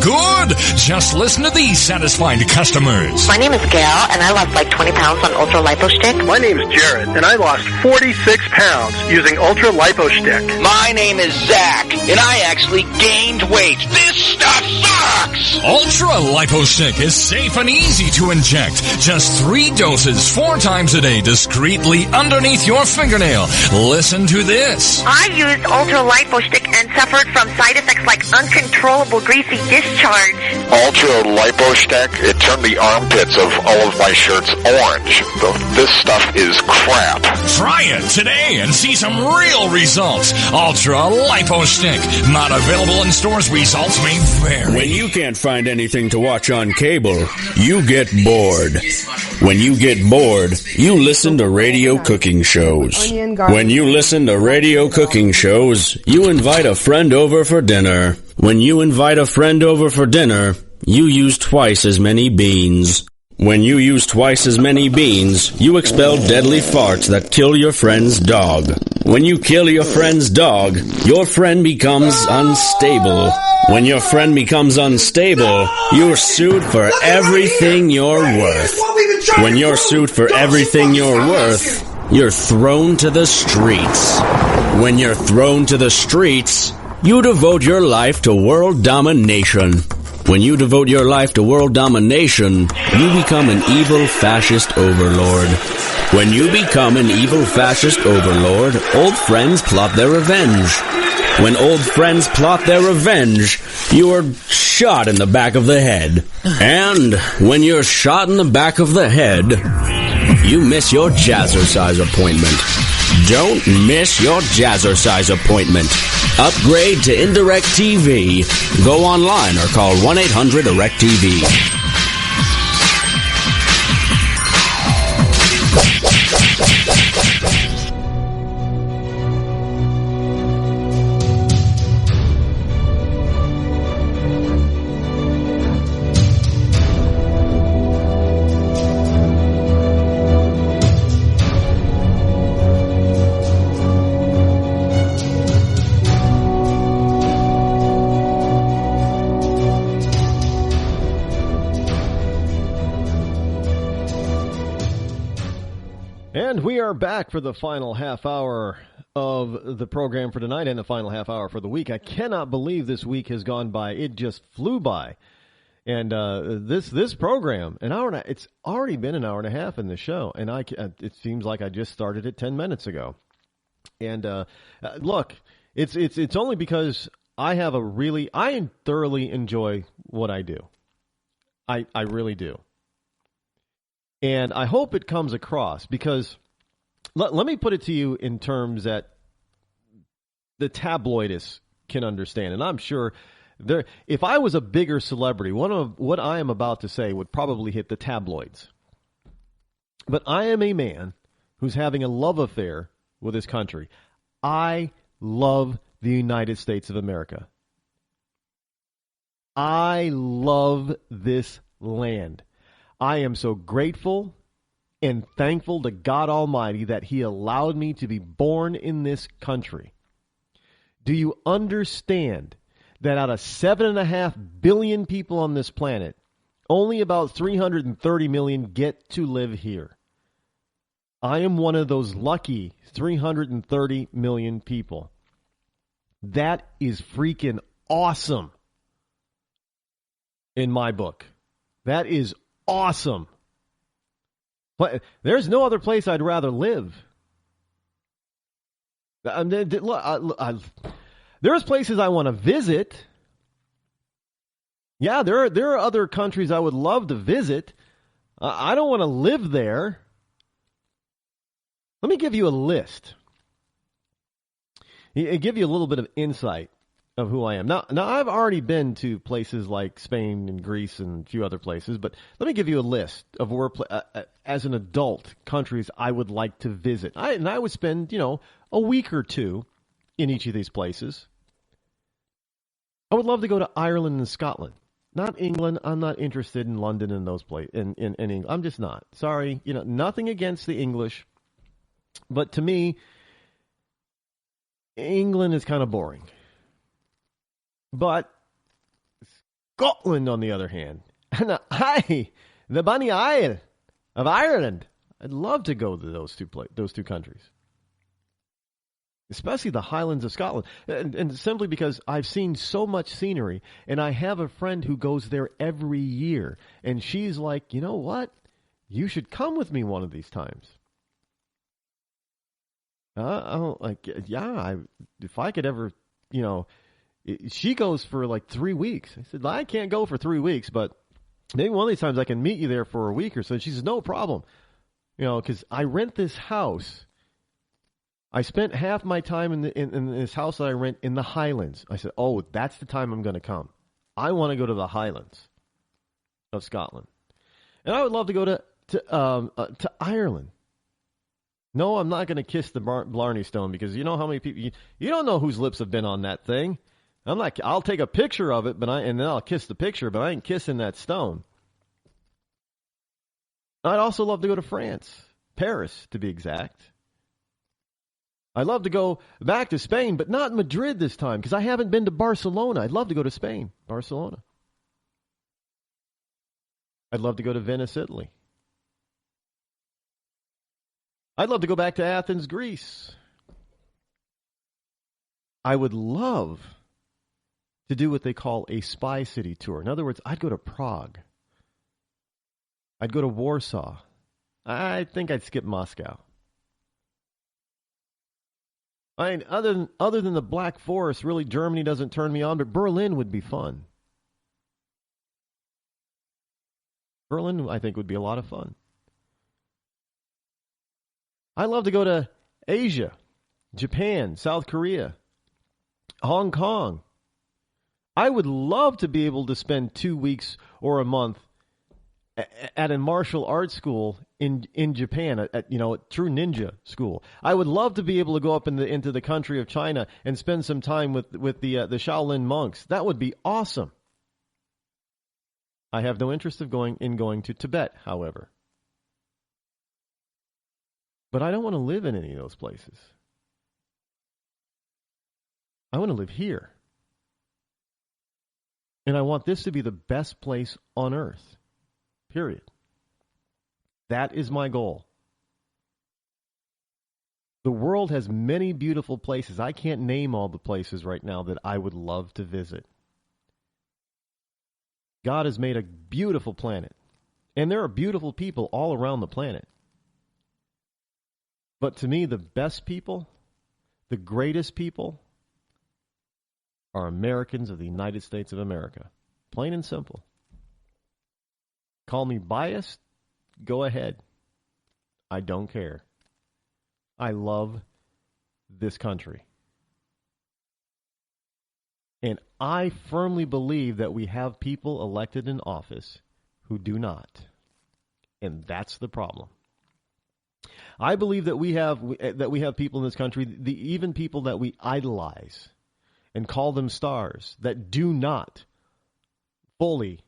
Just listen to these satisfied customers. My name is Gail, and I lost like 20 pounds on ultra-lipostick. My name is Jared, and I lost 46 pounds using ultra-lipostick. My name is Zach, and I actually gained weight. This stuff sucks! Ultra-lipostick is safe and easy to inject. Just 3 doses 4 times a day discreetly underneath your fingernail. Listen to this. I used ultra-lipostick and suffered from side effects like uncontrollable greasy discharge. Ultra-lipostick, it turned the armpits of all of my shirts orange. This stuff is crap. Try it today and see some real results. Ultra-lipostick. Not available in stores. Results may vary. When you can't find anything to watch on cable, you get bored. When you get bored, you listen to radio cooking shows. When you listen to radio cooking shows, you invite a friend over for dinner. When you invite a friend over for dinner, you use twice as many beans. When you use twice as many beans, you expel deadly farts that kill your friend's dog. When you kill your friend's dog, your friend becomes unstable. When your friend becomes unstable, you're sued for everything you're worth. When you're sued for everything you're worth, you're thrown to the streets. When you're thrown to the streets, you devote your life to world domination. When you devote your life to world domination, you become an evil fascist overlord. When you become an evil fascist overlord, old friends plot their revenge. When old friends plot their revenge, you are shot in the back of the head. And when you're shot in the back of the head, you miss your jazzercise appointment. Don't miss your jazzercise appointment. Upgrade to Indirect TV. Go online or call 1-800-DIRECT-TV. Back for the final half hour of the program for tonight and the final half hour for the week. I cannot believe this week has gone by. It just flew by. And this program, an hour and a, it's already been an hour and a half in the show, and it seems like I just started it 10 minutes ago. And look, it's only because I thoroughly enjoy what I do. I really do. And I hope it comes across because Let me put it to you in terms that the tabloidists can understand. And I'm sure if I was a bigger celebrity, what I am about to say would probably hit the tabloids. But I am a man who's having a love affair with his country. I love the United States of America. I love this land. I am so grateful and thankful to God Almighty that He allowed me to be born in this country. Do you understand that out of 7.5 billion people on this planet, only about 330 million get to live here? I am one of those lucky 330 million people. That is freaking awesome in my book. That is awesome. But there's no other place I'd rather live. There's places I want to visit. Yeah, there are other countries I would love to visit. I don't want to live there. Let me give you a list. It'll give you a little bit of insight of who I am. Now I've already been to places like Spain and Greece and a few other places, but let me give you a list of where, as an adult, countries I would like to visit. I would spend, a week or two in each of these places. I would love to go to Ireland and Scotland. Not England. I'm not interested in London and those places. In England, I'm just not. Sorry, nothing against the English, but to me, England is kind of boring. But Scotland, on the other hand, and the Bunny Isle of Ireland, I'd love to go to those two countries, especially the Highlands of Scotland, and simply because I've seen so much scenery, and I have a friend who goes there every year, and she's like, you know what? You should come with me one of these times. If I could ever, she goes for like 3 weeks. I said, I can't go for 3 weeks, but maybe one of these times I can meet you there for a week or so. She says, no problem. Because I rent this house. I spent half my time in this house that I rent in the Highlands. I said, oh, that's the time I'm going to come. I want to go to the Highlands of Scotland. And I would love to go to Ireland. No, I'm not going to kiss the Blarney Stone, because you know how many people, you don't know whose lips have been on that thing. I'll take a picture of it, and then I'll kiss the picture, but I ain't kissing that stone. I'd also love to go to France, Paris to be exact. I'd love to go back to Spain, but not Madrid this time, because I haven't been to Barcelona. I'd love to go to Spain, Barcelona. I'd love to go to Venice, Italy. I'd love to go back to Athens, Greece. I would love to do what they call a spy city tour. In other words, I'd go to Prague. I'd go to Warsaw. I think I'd skip Moscow. Other than the Black Forest, really Germany doesn't turn me on, but Berlin would be fun. Berlin, I think, would be a lot of fun. I'd love to go to Asia, Japan, South Korea, Hong Kong. I would love to be able to spend 2 weeks or a month at a martial arts school in Japan, at true ninja school. I would love to be able to go up into the country of China and spend some time with the Shaolin monks. That would be awesome. I have no interest of going to Tibet, however. But I don't want to live in any of those places. I want to live here. And I want this to be the best place on earth. Period. That is my goal. The world has many beautiful places. I can't name all the places right now that I would love to visit. God has made a beautiful planet. And there are beautiful people all around the planet. But to me, the best people, the greatest people, are Americans of the United States of America. Plain and simple. Call me biased, go ahead. I don't care. I love this country. And I firmly believe that we have people elected in office who do not. And that's the problem. I believe that we have people in this country, even people that we idolize and call them stars, that do not fully,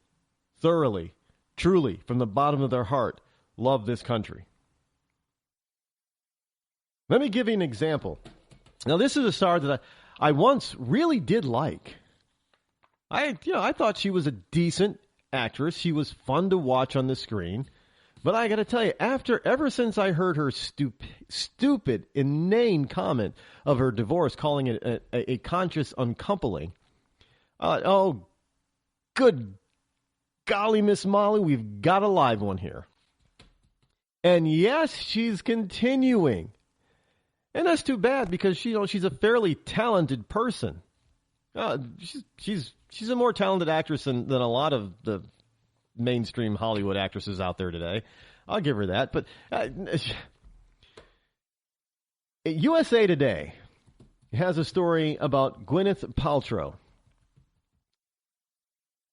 thoroughly, truly, from the bottom of their heart, love this country. Let me give you an example. Now, this is a star that I once really did like. I thought she was a decent actress. She was fun to watch on the screen. But I got to tell you, ever since I heard her stupid, inane comment of her divorce, calling it a conscious uncoupling, oh, good golly, Miss Molly, we've got a live one here. And yes, she's continuing. And that's too bad because she's a fairly talented person. She's a more talented actress than a lot of the mainstream Hollywood actresses out there today. I'll give her that. But USA Today has a story about Gwyneth Paltrow.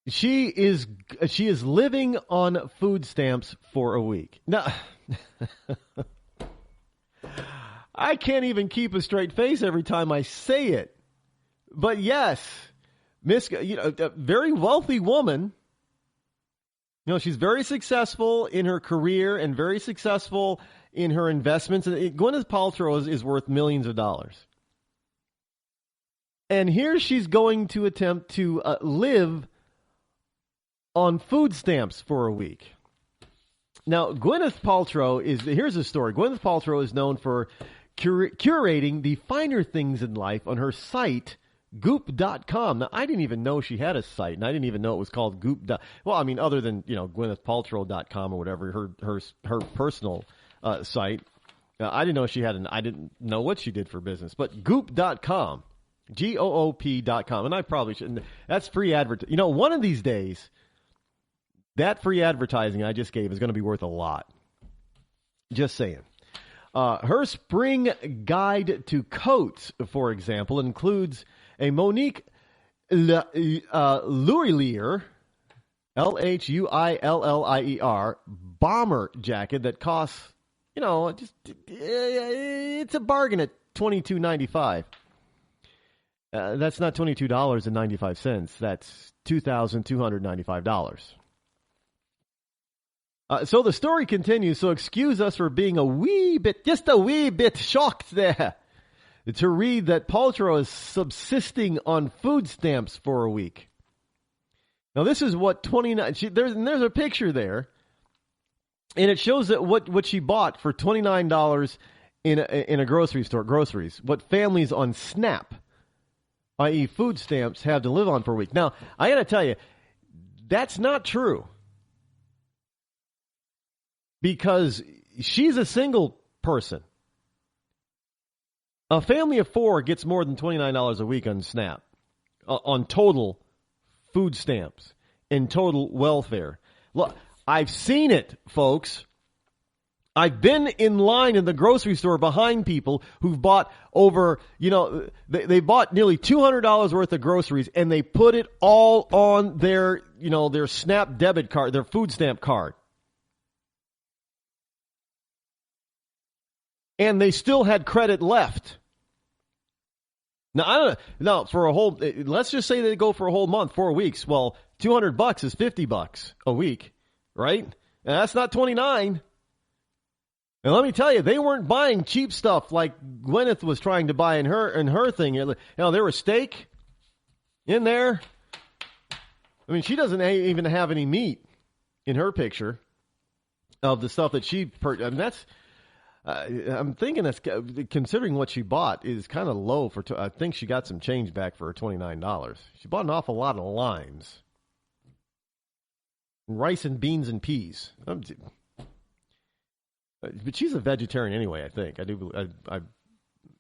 She is living on food stamps for a week. Now, I can't even keep a straight face every time I say it. But yes, a very wealthy woman. She's very successful in her career and very successful in her investments. And Gwyneth Paltrow is worth millions of dollars. And here she's going to attempt to live on food stamps for a week. Now, Gwyneth Paltrow here's the story. Gwyneth Paltrow is known for curating the finer things in life on her site, Goop.com. Now, I didn't even know she had a site, and I didn't even know it was called Goop. Well, I mean, other than, GwynethPaltrow.com or whatever, her personal site. I didn't know she had I didn't know what she did for business. But Goop.com, Goop.com, and I probably shouldn't. That's free advertising. One of these days, that free advertising I just gave is going to be worth a lot. Just saying. Her spring guide to coats, for example, includes a Monique Luillier, Luillier, bomber jacket that costs, it's a bargain at $22.95. That's not $22.95. That's $2,295. So the story continues, so excuse us for being just a wee bit shocked there to read that Paltrow is subsisting on food stamps for a week. Now this is what there's a picture there, and it shows that what she bought for $29 in a grocery store, groceries, what families on SNAP, i.e. food stamps, have to live on for a week. Now, I got to tell you, that's not true. Because she's a single person. A family of four gets more than $29 a week on SNAP, on total food stamps, and total welfare. Look, I've seen it, folks. I've been in line in the grocery store behind people who've bought over, they bought nearly $200 worth of groceries, and they put it all on their SNAP debit card, their food stamp card. And they still had credit left. Now, I don't know. Now, for a whole, let's just say they go for a whole month, 4 weeks. Well, $200 is $50 a week, right? And that's not $29. And let me tell you, they weren't buying cheap stuff like Gwyneth was trying to buy in her thing. There was steak in there. I mean, she doesn't even have any meat in her picture of the stuff that she purchased. I mean, that's. I'm thinking that's, considering what she bought, is kind of low for. I think she got some change back for her $29. She bought an awful lot of limes, rice and beans and peas. But she's a vegetarian anyway. I think I do.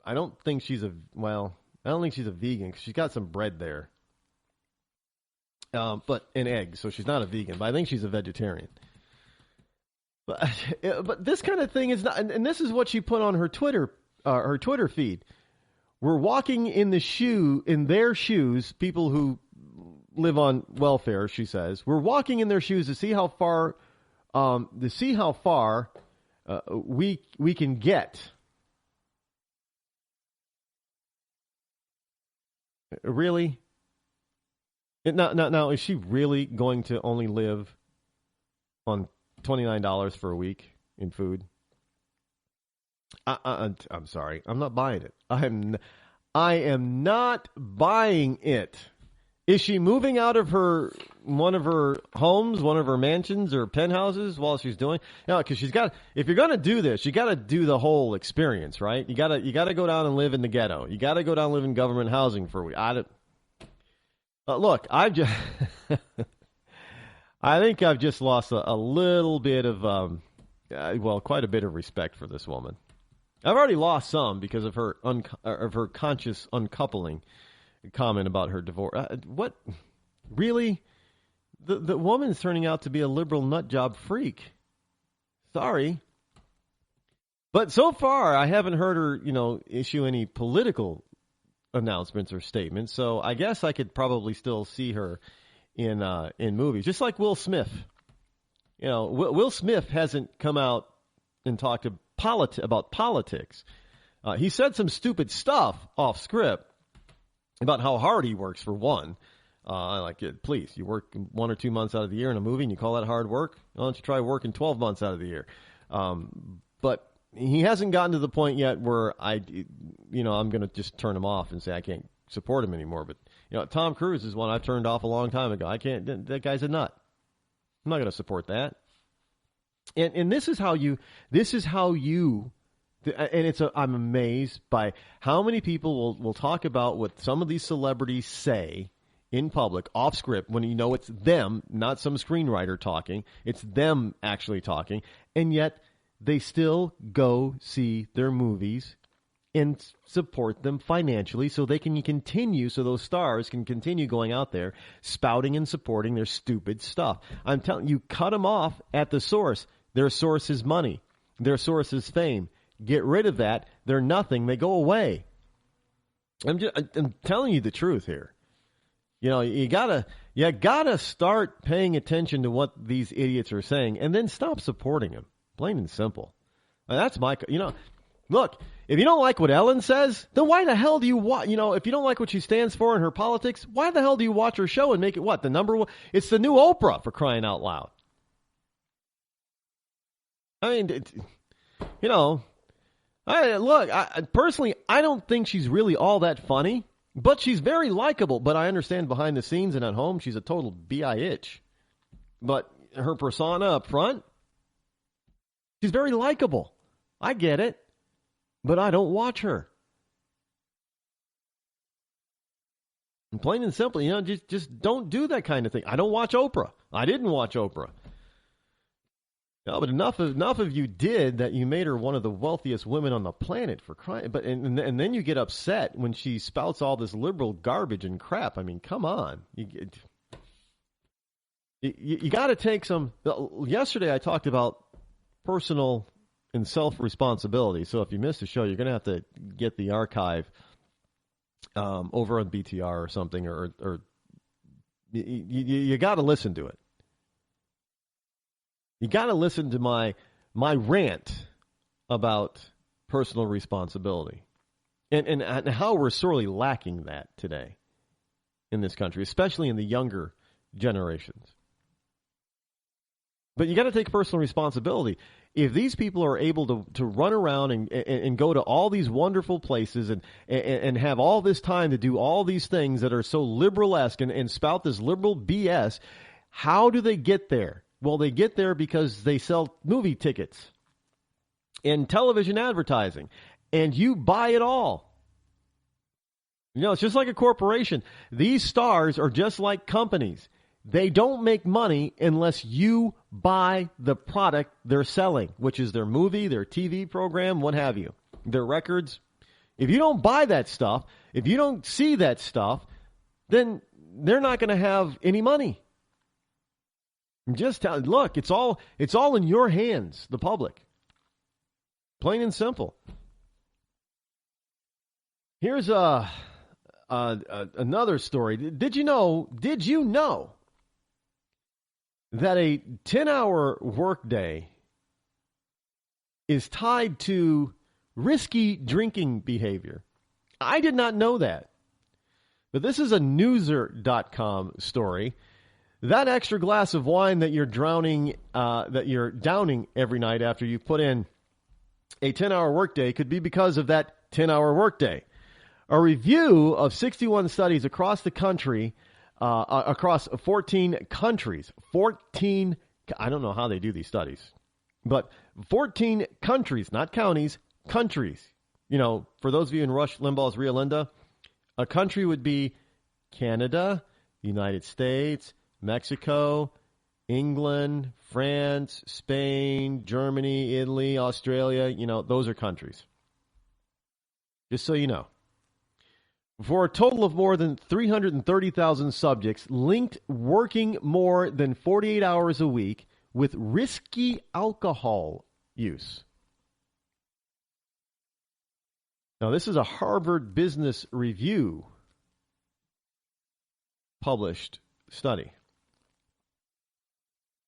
I don't think she's a. Well, I don't think she's a vegan because she's got some bread there, but an egg. So she's not a vegan. But I think she's a vegetarian. But this kind of thing is not, and this is what she put on her Twitter her Twitter feed. We're walking in their shoes, people who live on welfare, she says. We're walking in their shoes to see how far we can get. Really? Now, is she really going to only live on $29 for a week in food? I'm sorry. I'm not buying it. I am not buying it. Is she moving out of one of her homes, one of her mansions or penthouses while she's doing? Because if you're going to do this, you got to do the whole experience, right? You got to go down and live in the ghetto. You got to go down and live in government housing for a week. Look, I think I've just lost a little bit of, quite a bit of respect for this woman. I've already lost some because of her conscious uncoupling comment about her divorce. What? Really? The woman's turning out to be a liberal nutjob freak. Sorry. But so far, I haven't heard her, issue any political announcements or statements. So I guess I could probably still see her in movies, just like Will Smith. Will Smith hasn't come out and talked about politics. He said some stupid stuff off script about how hard he works, for one. I like it. Please, you work 1 or 2 months out of the year in a movie and you call that hard work? Why don't you try working 12 months out of the year? But he hasn't gotten to the point yet where I'm going to just turn him off and say I can't support him anymore. But, Tom Cruise is one I turned off a long time ago. I can't, that guy's a nut. I'm not going to support that. And this is how you, and I'm amazed by how many people will talk about what some of these celebrities say in public, off script, when it's them, not some screenwriter talking. It's them actually talking. And yet they still go see their movies and support them financially so they can continue, so those stars can continue going out there spouting and supporting their stupid stuff. I'm telling you, cut them off at the source. Their source is money. Their source is fame. Get rid of that. They're nothing. They go away. I'm telling you the truth here. You gotta start paying attention to what these idiots are saying and then stop supporting them. Plain and simple. That's my, look, if you don't like what Ellen says, then why the hell do you watch, if you don't like what she stands for in her politics, why the hell do you watch her show and make it what? The number one? It's the new Oprah, for crying out loud. I mean, personally, I don't think she's really all that funny, but she's very likable. But I understand behind the scenes and at home, she's a total bitch. But her persona up front, she's very likable. I get it, but I don't watch her. And plain and simple, just don't do that kind of thing. I don't watch Oprah. I didn't watch Oprah. No, but enough of you did that you made her one of the wealthiest women on the planet, for crying. But and then you get upset when she spouts all this liberal garbage and crap. I mean, come on. You got to take some. Yesterday I talked about personal and self-responsibility. So if you missed the show, you're going to have to get the archive over on BTR or something, or you got to listen to it. You got to listen to my rant about personal responsibility and how we're sorely lacking that today in this country, especially in the younger generations. But you got to take personal responsibility. If these people are able to run around and go to all these wonderful places and have all this time to do all these things that are so liberal-esque and spout this liberal BS, how do they get there? Well, they get there because they sell movie tickets and television advertising, and you buy it all. It's just like a corporation. These stars are just like companies. They don't make money unless you buy the product they're selling, which is their movie, their TV program, what have you, their records. If you don't buy that stuff, if you don't see that stuff, then they're not going to have any money. Look, it's all in your hands, the public. Plain and simple. Here's another story. Did you know that a 10-hour workday is tied to risky drinking behavior? I did not know that. But this is a Newser.com story. That extra glass of wine that you're downing every night after you put in a 10-hour workday could be because of that 10-hour workday. A review of 61 studies across the country, across 14 countries. 14, I don't know how they do these studies, but 14 countries, not counties, countries. You know, for those of you in Rush Limbaugh's Rio Linda, a country would be Canada, United States, Mexico, England, France, Spain, Germany, Italy, Australia. You know, those are countries. Just so you know. For a total of more than 330,000 subjects linked working more than 48 hours a week with risky alcohol use. Now, this is a Harvard Business Review published study.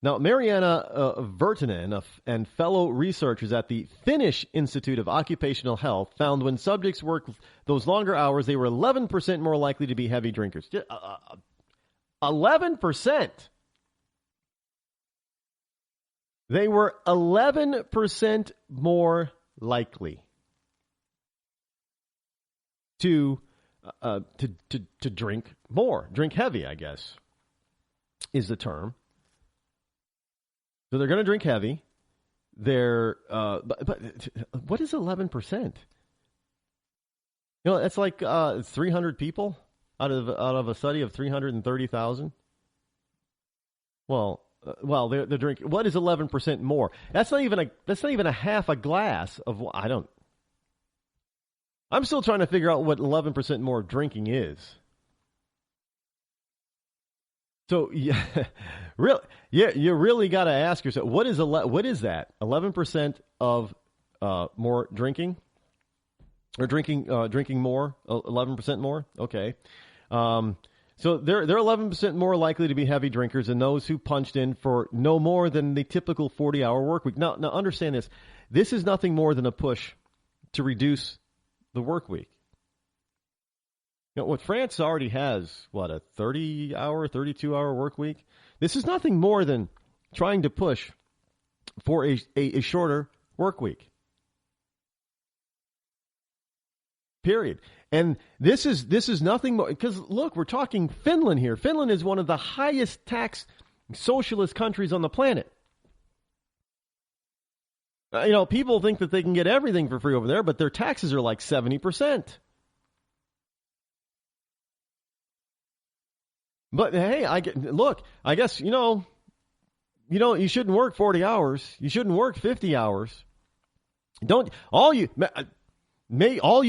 Now, Mariana Virtanen and fellow researchers at the Finnish Institute of Occupational Health found when subjects worked those longer hours, they were 11% more likely to be heavy drinkers. 11%. They were 11% more likely to drink more, drink heavy, I guess, is the term. So they're going to drink heavy. They're, but what is 11%? You know, that's like 300 people out of a study of 330,000. Well, they're drinking. What is 11% more? That's not even a half a glass of. I'm still trying to figure out what 11% more drinking is. So you really got to ask yourself, what is that? 11% of more drinking, or drinking more? 11% more? Okay. So they're 11% more likely to be heavy drinkers than those who punched in for no more than the typical 40-hour work week. Now understand this. This is nothing more than a push to reduce the work week. You know, what France already has, a 30-hour, 32-hour work week? This is nothing more than trying to push for a shorter work week. Period. And this is nothing more, because look, we're talking Finland here. Finland is one of the highest tax socialist countries on the planet. You know, people think that they can get everything for free over there, but their taxes are like 70%. But hey, I guess, you shouldn't work 40 hours. You shouldn't work 50 hours. All you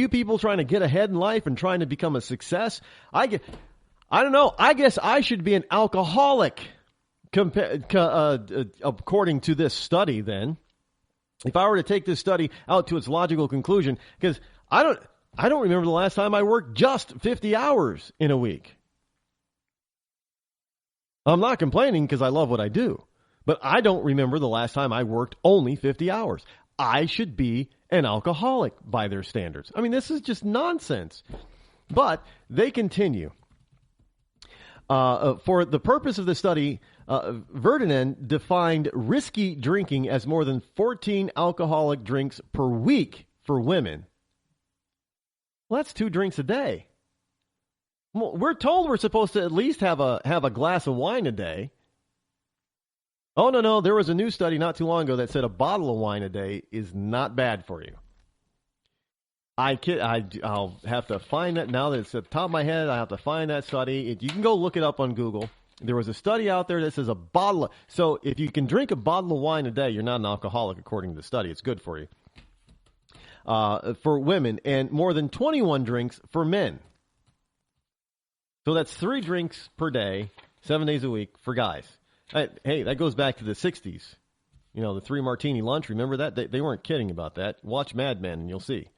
people trying to get ahead in life and trying to become a success. I don't know. I guess I should be an alcoholic according to this study then. If I were to take this study out to its logical conclusion, because I don't remember the last time I worked just 50 hours in a week. I'm not complaining because I love what I do, but I don't remember the last time I worked only 50 hours. I should be an alcoholic by their standards. I mean, this is just nonsense. But they continue. For the purpose of the study, Virtanen defined risky drinking as more than 14 alcoholic drinks per week for women. Well, that's 2 drinks a day. Well, we're told we're supposed to at least have a glass of wine a day. Oh, no. There was a new study not too long ago that said a bottle of wine a day is not bad for you. I'll have to find that now that it's at the top of my head. I have to find that study. You can go look it up on Google. There was a study out there that says so if you can drink a bottle of wine a day, you're not an alcoholic according to the study. It's good for you. For women, and more than 21 drinks for men. So that's 3 drinks per day, 7 days a week for guys. Hey, that goes back to the 60s. You know, the 3 martini lunch. Remember that? They weren't kidding about that. Watch Mad Men and you'll see.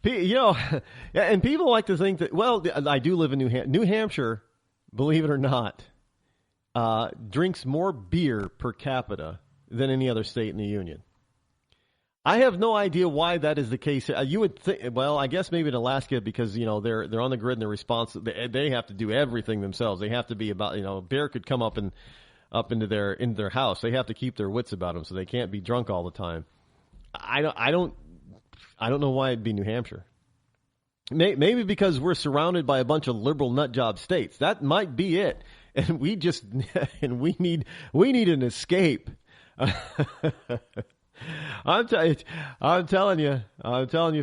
You know, and people like to think that, well, I do live in New Hampshire, believe it or not, drinks more beer per capita than any other state in the union. I have no idea why that is the case. You would think, well, I guess maybe in Alaska because, you know, they're on the grid and they're responsible. They have to do everything themselves. They have to be about, you know, a bear could come up into their house. They have to keep their wits about them, so they can't be drunk all the time. I don't know why it'd be New Hampshire. Maybe because we're surrounded by a bunch of liberal nut job states. That might be it. And we need an escape. I'm telling you,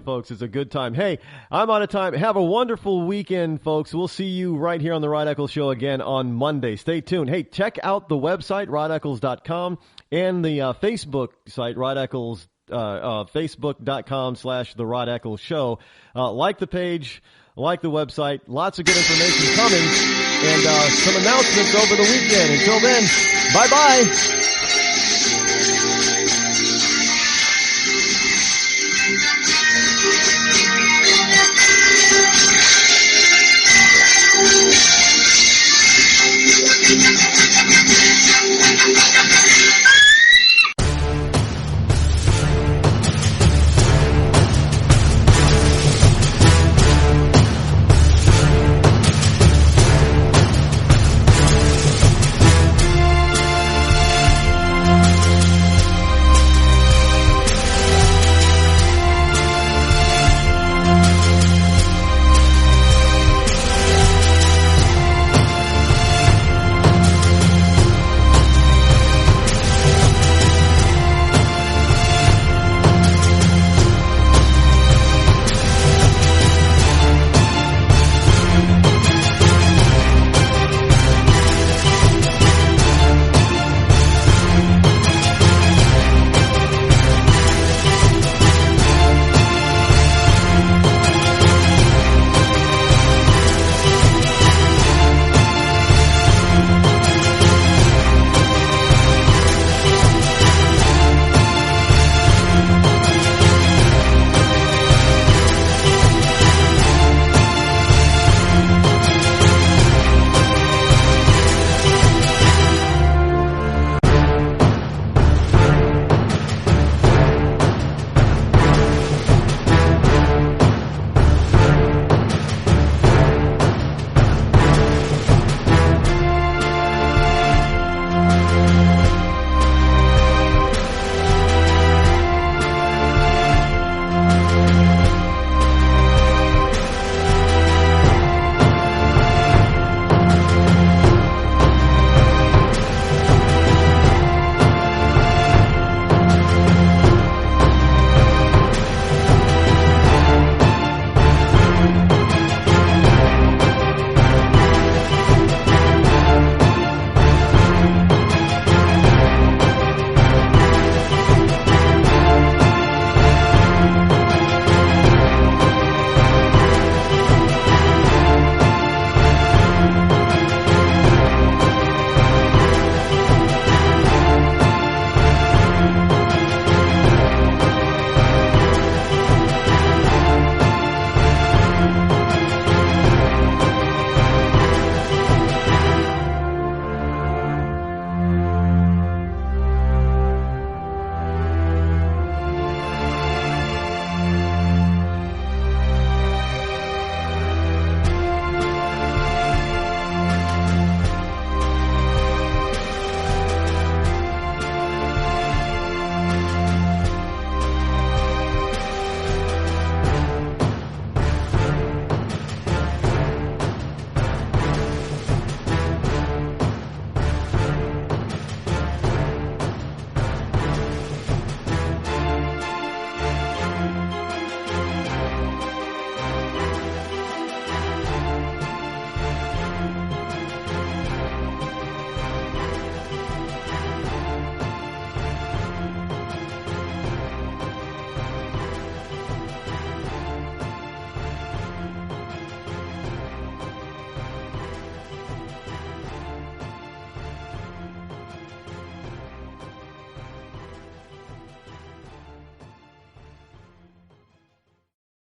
folks, it's a good time. Hey, I'm out of time. Have a wonderful weekend, folks. We'll see you right here on the Rod Eccles Show again on Monday. Stay tuned. Hey, check out the website, rodeccles.com, and the Facebook site, Rod Eccles, facebook.com/The Rod Eccles Show. Like the page, like the website. Lots of good information coming, and some announcements over the weekend. Until then, bye-bye.